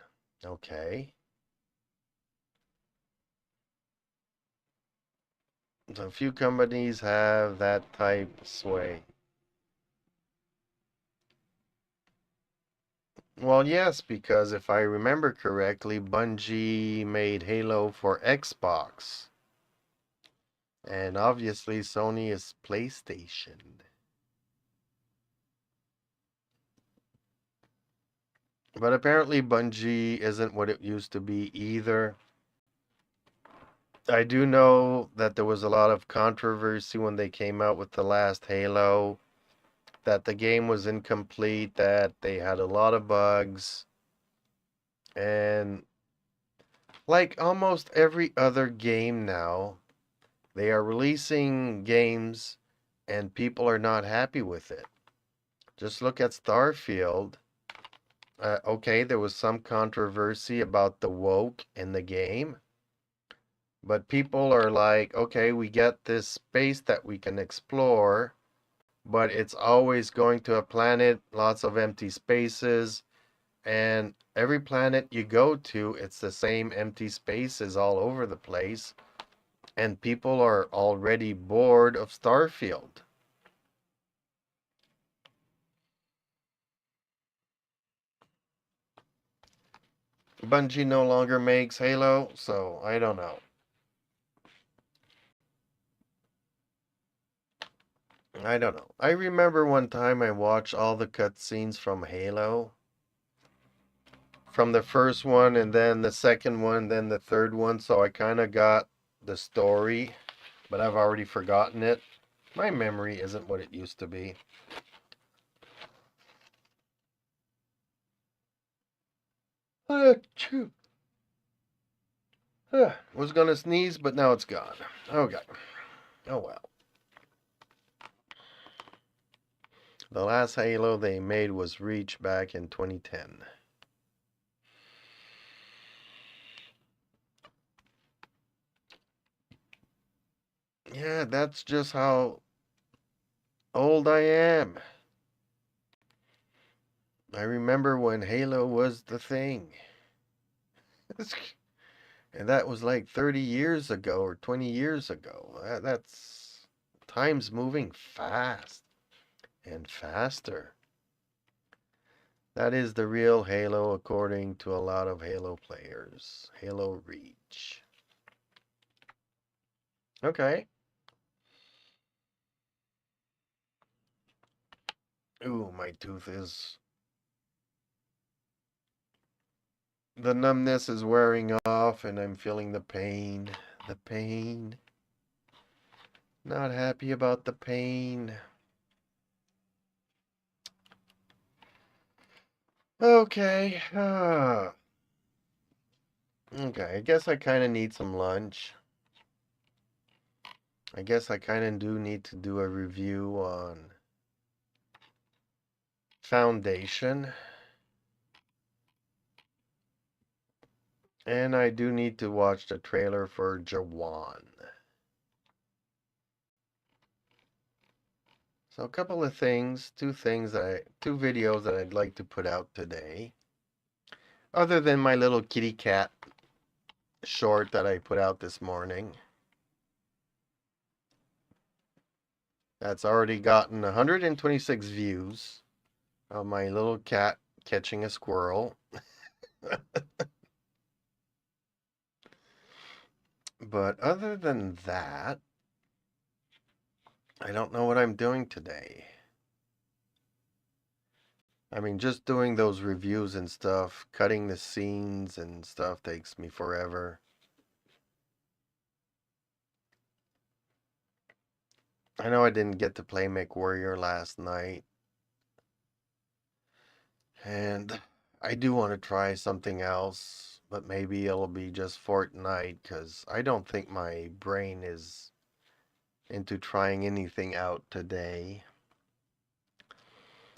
Okay. So a few companies have that type sway. Well, yes, because if I remember correctly, Bungie made Halo for Xbox. And obviously, Sony is PlayStation. But apparently, Bungie isn't what it used to be either. I do know that there was a lot of controversy when they came out with the last Halo, that the game was incomplete, that they had a lot of bugs, and like almost every other game now, they are releasing games and people are not happy with it. Just look at Starfield. Okay, there was some controversy about the woke in the game, but people are like, okay, we get this space that we can explore, but it's always going to a planet, lots of empty spaces, and every planet you go to, it's the same empty spaces all over the place, and people are already bored of Starfield. Bungie no longer makes Halo, so I don't know. I don't know. I remember one time I watched all the cutscenes from Halo. From the first one, and then the second one, then the third one, so I kind of got the story, but I've already forgotten it. My memory isn't what it used to be. Achoo. Was gonna sneeze, but now it's gone. Okay. Oh well. The last Halo they made was Reach back in 2010. Yeah, that's just how old I am. I remember when Halo was the thing. And that was like 30 years ago or 20 years ago. That's time's moving fast and faster. That is the real Halo according to a lot of Halo players. Halo Reach. Okay. Ooh, my tooth is... The numbness is wearing off and I'm feeling the pain. The pain. Not happy about the pain. Okay. Okay, I guess I kind of need some lunch. I guess I kind of do need to do a review on Foundation. And I do need to watch the trailer for Jawan. So a couple of things, two videos that I'd like to put out today. Other than my little kitty cat short that I put out this morning. That's already gotten 126 views of my little cat catching a squirrel. But other than that, I don't know what I'm doing today. I mean, just doing those reviews and stuff, cutting the scenes and stuff takes me forever. I know I didn't get to play MechWarrior last night. And I do want to try something else, but maybe it'll be just Fortnite, because I don't think my brain is into trying anything out today.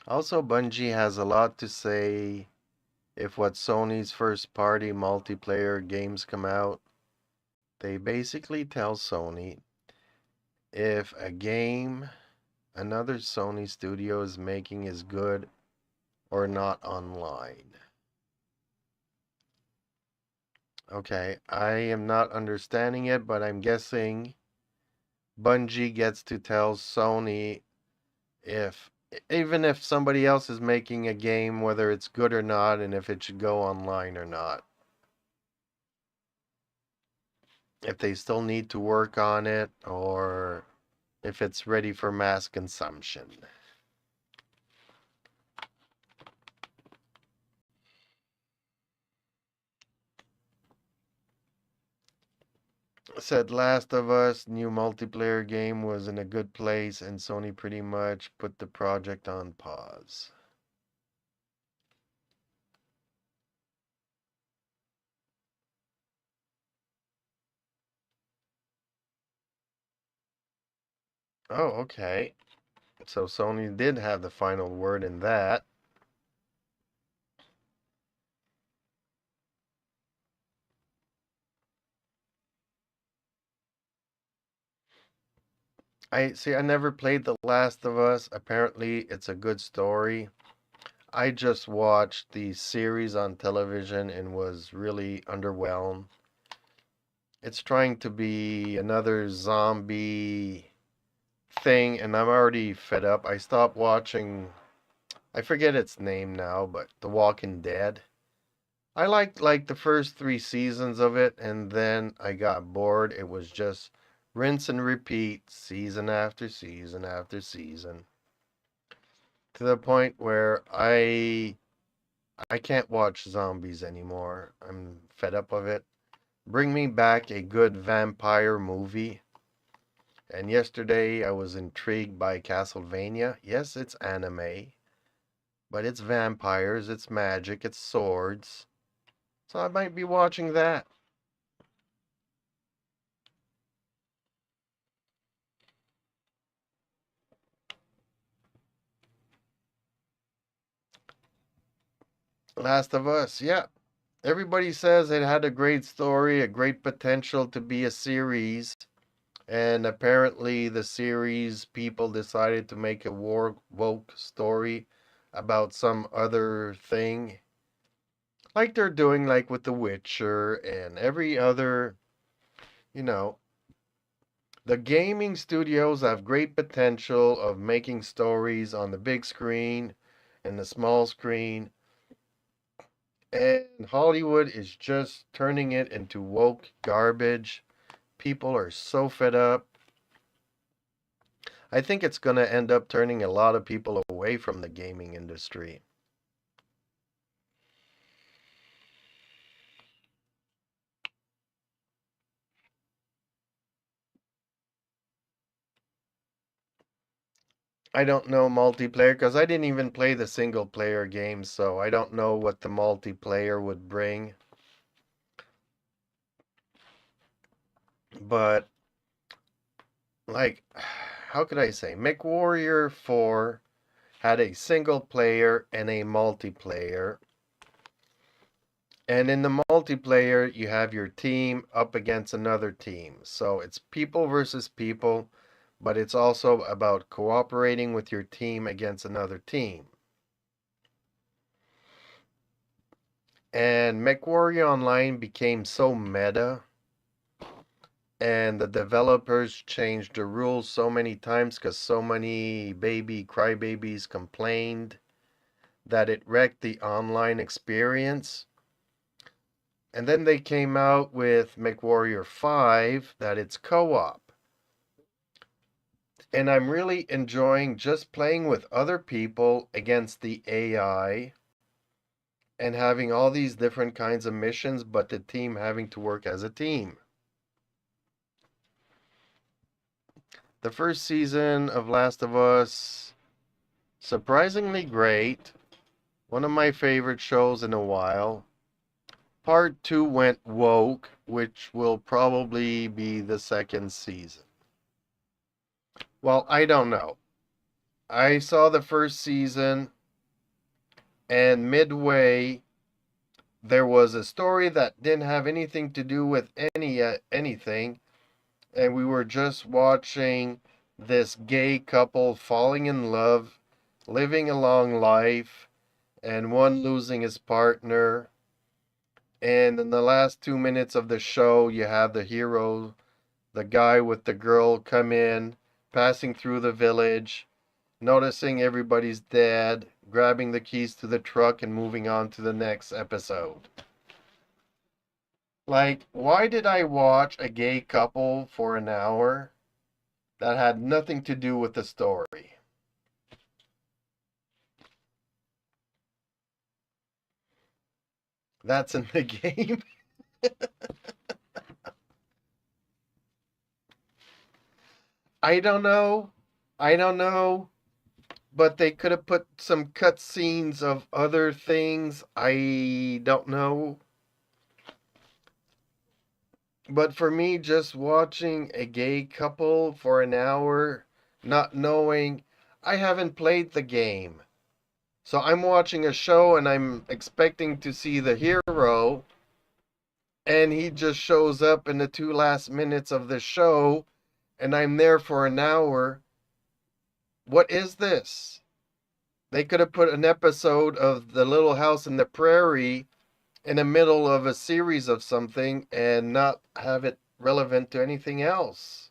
Also, Bungie has a lot to say if what Sony's first party multiplayer games come out. They basically tell Sony if a game another Sony studio is making is good or not online. Okay, I am not understanding it, but I'm guessing Bungie gets to tell Sony if, even if somebody else is making a game, whether it's good or not, and if it should go online or not. If they still need to work on it, or if it's ready for mass consumption. Said Last of Us new multiplayer game was in a good place and Sony pretty much put the project on pause. Oh, okay. So Sony did have the final word in that. I see. I never played The Last of Us. Apparently, it's a good story. I just watched the series on television and was really underwhelmed. It's trying to be another zombie thing, and I'm already fed up. I stopped watching, I forget its name now, but The Walking Dead. I liked like the first 3 seasons of it, and then I got bored. It was just rinse and repeat, season after season after season, to the point where I can't watch zombies anymore. I'm fed up of it. Bring me back a good vampire movie. And yesterday I was intrigued by Castlevania. Yes, it's anime, but it's vampires, it's magic, it's swords. So I might be watching that. Last of Us, yeah. Everybody says it had a great story, a great potential to be a series, and apparently the series people decided to make a war woke story about some other thing, like they're doing like with The Witcher and every other, you know, the gaming studios have great potential of making stories on the big screen and the small screen, and Hollywood is just turning it into woke garbage. People are so fed up. I think it's going to end up turning a lot of people away from the gaming industry. I don't know multiplayer because I didn't even play the single player game, so I don't know what the multiplayer would bring. But, like, how could I say? MechWarrior 4 had a single player and a multiplayer. And in the multiplayer, you have your team up against another team. So it's people versus people, but it's also about cooperating with your team against another team. And MechWarrior Online became so meta, and the developers changed the rules so many times because so many baby crybabies complained that it wrecked the online experience. And then they came out with MechWarrior 5 that it's co op. And I'm really enjoying just playing with other people against the AI and having all these different kinds of missions, but the team having to work as a team. The first season of Last of Us, surprisingly great. One of my favorite shows in a while. Part 2 went woke, which will probably be the second season. Well, I don't know. I saw the first season, and midway, there was a story that didn't have anything to do with anything, and we were just watching this gay couple falling in love, living a long life, and one losing his partner. And in the last 2 minutes of the show, you have the hero, the guy with the girl, come in, passing through the village, noticing everybody's dead, grabbing the keys to the truck, and moving on to the next episode. Like, why did I watch a gay couple for an hour that had nothing to do with the story? That's in the game. I don't know. I don't know. But they could have put some cutscenes of other things. I don't know. But for me, just watching a gay couple for an hour not knowing I haven't played the game. So I'm watching a show and I'm expecting to see the hero, and he just shows up in the two last minutes of the show, and I'm there for an hour. What is this? They could have put an episode of The Little House in the Prairie in the middle of a series of something and not have it relevant to anything else.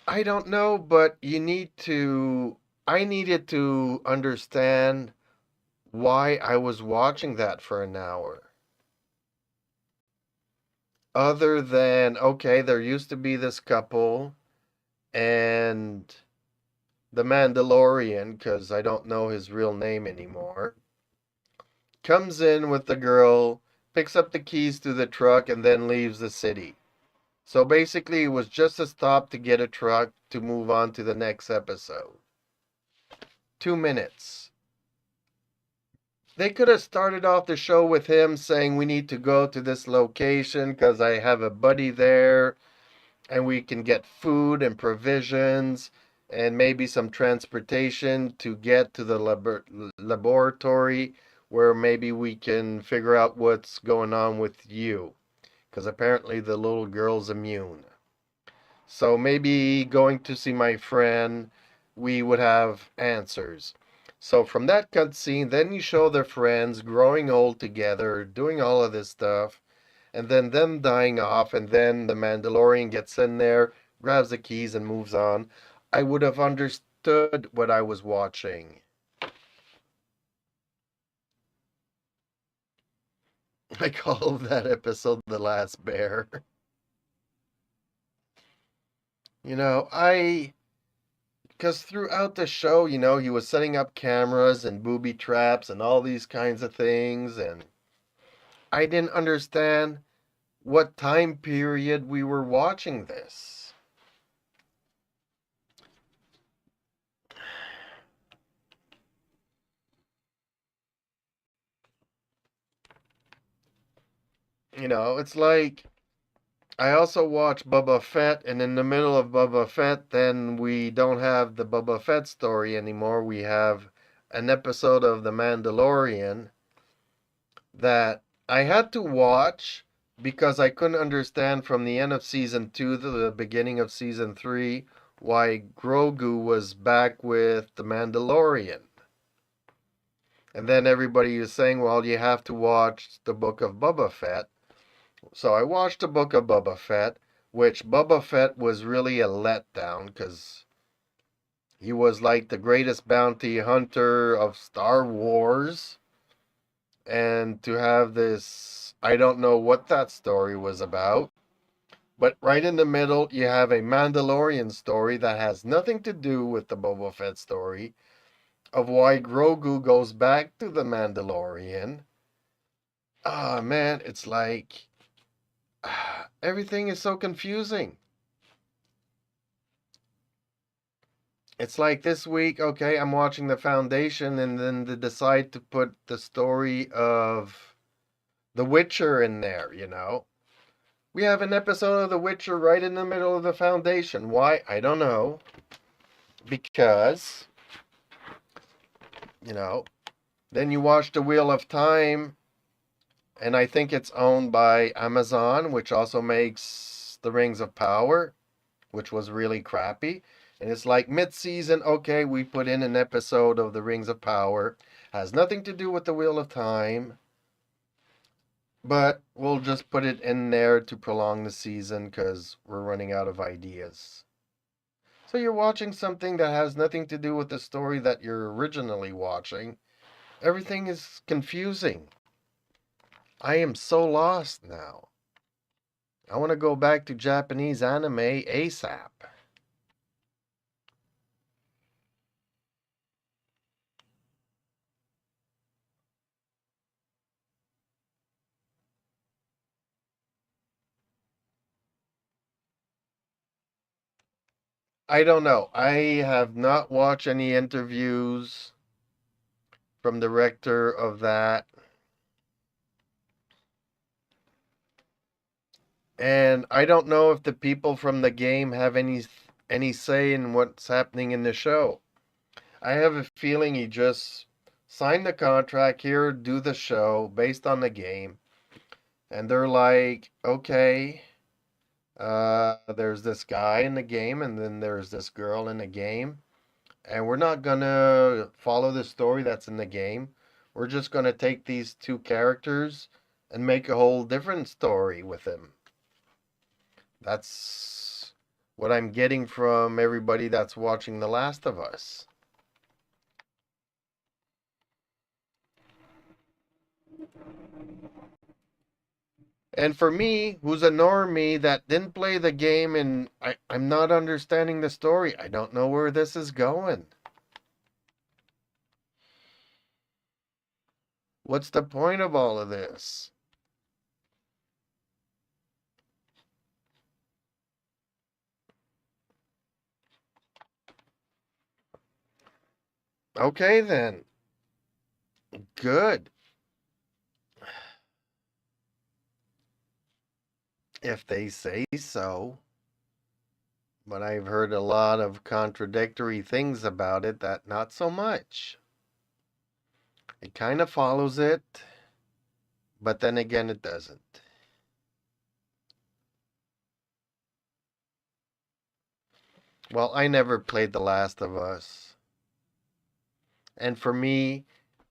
I don't know, but I needed to understand why I was watching that for an hour. Other than, okay, there used to be this couple and the Mandalorian, because I don't know his real name anymore, comes in with the girl, picks up the keys to the truck, and then leaves the city. So basically, it was just a stop to get a truck to move on to the next episode. 2 minutes. They could have started off the show with him saying, we need to go to this location because I have a buddy there and we can get food and provisions and maybe some transportation to get to the laboratory where maybe we can figure out what's going on with you. Because apparently the little girl's immune. So maybe going to see my friend, we would have answers. So from that cutscene, then you show their friends growing old together, doing all of this stuff, and then them dying off, and then the Mandalorian gets in there, grabs the keys, and moves on. I would have understood what I was watching. I call that episode The Last Bear. You know, I because throughout the show, he was setting up cameras and booby traps and all these kinds of things, and I didn't understand what time period we were watching this. It's like I also watch Boba Fett, and in the middle of Boba Fett, then we don't have the Boba Fett story anymore. We have an episode of The Mandalorian that I had to watch because I couldn't understand from the end of season 2 to the beginning of season 3 why Grogu was back with the Mandalorian. And then everybody is saying, well, you have to watch the Book of Boba Fett. So I watched the Book of Boba Fett, which Boba Fett was really a letdown because he was like the greatest bounty hunter of Star Wars. And to have this, I don't know what that story was about. But right in the middle, you have a Mandalorian story that has nothing to do with the Boba Fett story of why Grogu goes back to the Mandalorian. Ah, man, it's like everything is so confusing. It's like this week, okay, I'm watching The Foundation, and then they decide to put the story of The Witcher in there. We have an episode of The Witcher right in the middle of The Foundation. Why? I don't know. Because, you know, then you watch The Wheel of Time, and I think it's owned by Amazon, which also makes The Rings of Power, which was really crappy. And it's like mid-season, okay, we put in an episode of The Rings of Power. Has nothing to do with The Wheel of Time, but we'll just put it in there to prolong the season because we're running out of ideas. So you're watching something that has nothing to do with the story that you're originally watching. Everything is confusing. I am so lost now. I want to go back to Japanese anime ASAP. I don't know. I have not watched any interviews from the director of that. And I don't know if the people from the game have any say in what's happening in the show. I have a feeling he just signed the contract here, do the show based on the game, and they're like, okay, there's this guy in the game, and then there's this girl in the game, and we're not gonna follow the story that's in the game. We're just gonna take these two characters and make a whole different story with them. That's what I'm getting from everybody that's watching The Last of Us. And for me, who's a normie that didn't play the game and I'm not understanding the story, I don't know where this is going. What's the point of all of this? Okay, then. Good. If they say so. But I've heard a lot of contradictory things about it that not so much. It kind of follows it, but then again, it doesn't. Well, I never played The Last of Us. And for me,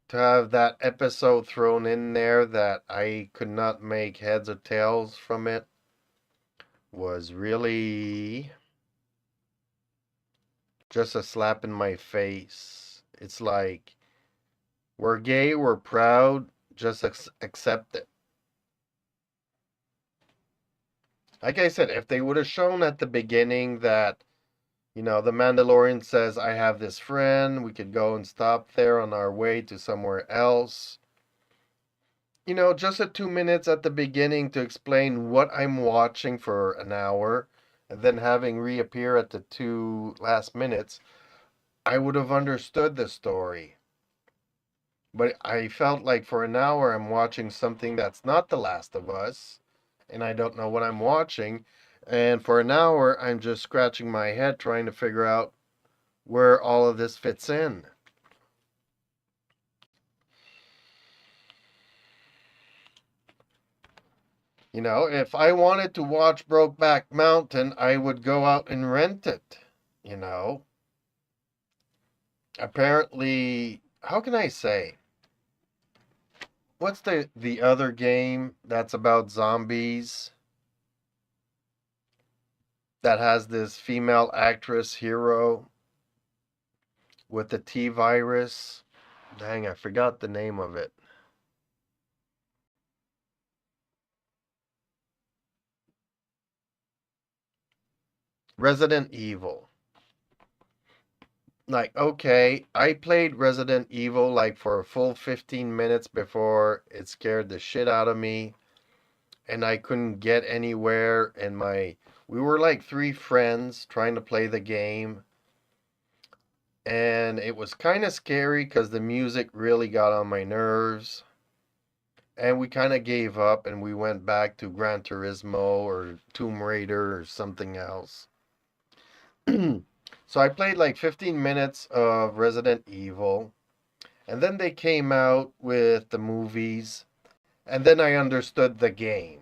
to have that episode thrown in there that I could not make heads or tails from it was really just a slap in my face. It's like, we're gay, we're proud, just accept it. Like I said, if they would have shown at the beginning that, the Mandalorian says, I have this friend, we could go and stop there on our way to somewhere else. Just a 2 minutes at the beginning to explain what I'm watching for an hour, and then having reappear at the 2 last minutes, I would have understood the story. But I felt like for an hour I'm watching something that's not The Last of Us, and I don't know what I'm watching. And for an hour, I'm just scratching my head trying to figure out where all of this fits in. If I wanted to watch Brokeback Mountain, I would go out and rent it. You know, apparently, how can I say? What's the other game that's about zombies that has this female actress hero with the T virus? Dang, I forgot the name of it. Resident Evil. Like, okay, I played Resident Evil like for a full 15 minutes before it scared the shit out of me and I couldn't get anywhere and we were like three friends trying to play the game and it was kind of scary cuz the music really got on my nerves and we kind of gave up and we went back to Gran Turismo or Tomb Raider or something else. So I played like 15 minutes of Resident Evil, and then they came out with the movies, and then I understood the game.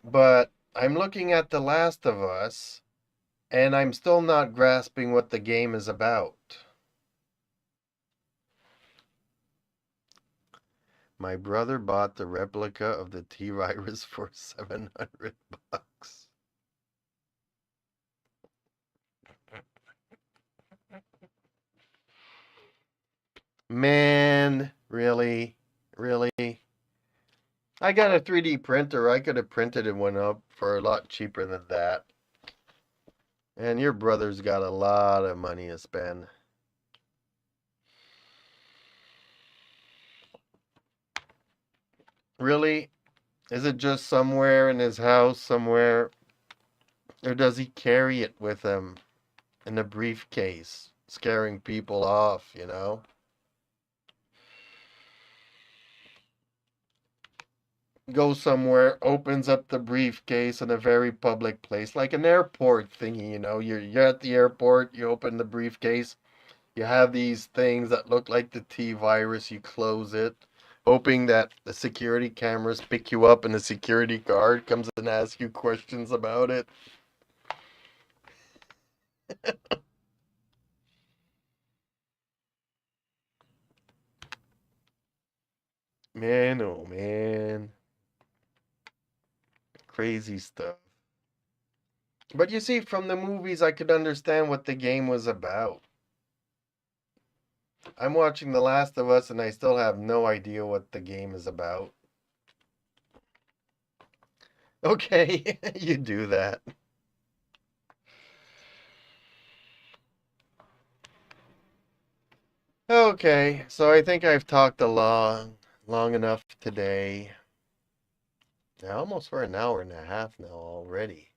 But I'm looking at The Last of Us, and I'm still not grasping what the game is about. My brother bought the replica of the T-Virus for $700. Man, really? Really? I got a 3D printer. I could have printed one up for a lot cheaper than that. And your brother's got a lot of money to spend. Really? Is it just somewhere in his house, somewhere? Or does he carry it with him in a briefcase, scaring people off? goes somewhere, opens up the briefcase in a very public place, like an airport thingy, you know. You're at the airport, you open the briefcase, you have these things that look like the T virus, you close it, hoping that the security cameras pick you up and the security guard comes and asks you questions about it. Man, oh man. Crazy stuff. But you see, from the movies, I could understand what the game was about. I'm watching The Last of Us and I still have no idea what the game is about. Okay, you do that. Okay, so I think I've talked long enough today. Yeah, almost for an hour and a half now already.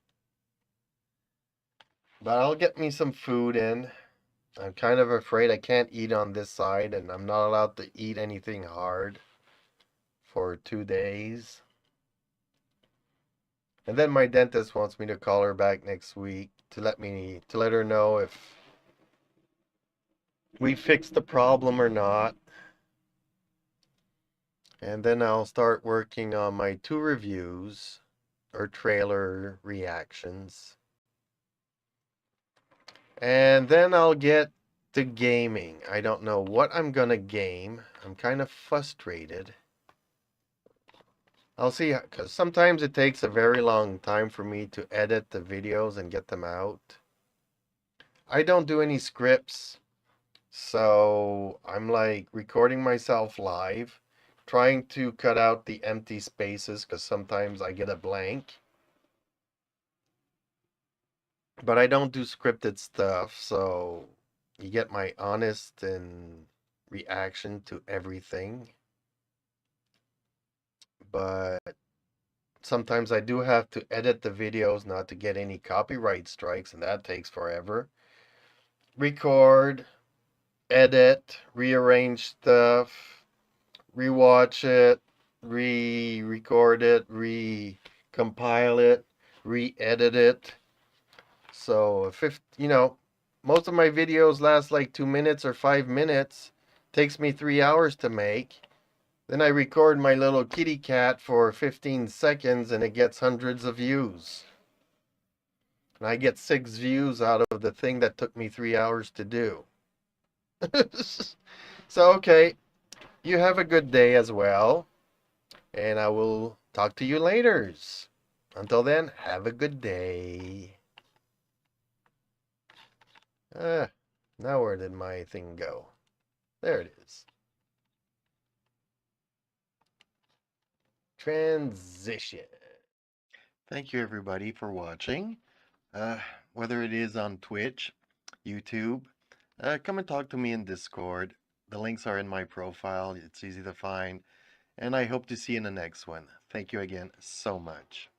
But I'll get me some food in. I'm kind of afraid I can't eat on this side, and I'm not allowed to eat anything hard for 2 days. And then my dentist wants me to call her back next week to let her know if we fixed the problem or not. And then I'll start working on my 2 reviews or trailer reactions. And then I'll get to gaming. I don't know what I'm gonna game. I'm kind of frustrated. I'll see, because sometimes it takes a very long time for me to edit the videos and get them out. I don't do any scripts, so I'm like recording myself live, trying to cut out the empty spaces because sometimes I get a blank. But I don't do scripted stuff, so you get my honest and reaction to everything. But sometimes I do have to edit the videos not to get any copyright strikes, and that takes forever. Record, edit, rearrange stuff, rewatch it, re-record it, re-compile it, re-edit it. So if most of my videos last like 2 minutes or 5 minutes, takes me 3 hours to make. Then I record my little kitty cat for 15 seconds and it gets hundreds of views. And I get 6 views out of the thing that took me 3 hours to do. So, okay, you have a good day as well. And I will talk to you later. Until then, have a good day. Ah, now where did my thing go? There it is. Transition. Thank you everybody for watching. Uh, whether it is on Twitch, YouTube, come and talk to me in Discord. The links are in my profile. It's easy to find. And I hope to see you in the next one. Thank you again so much.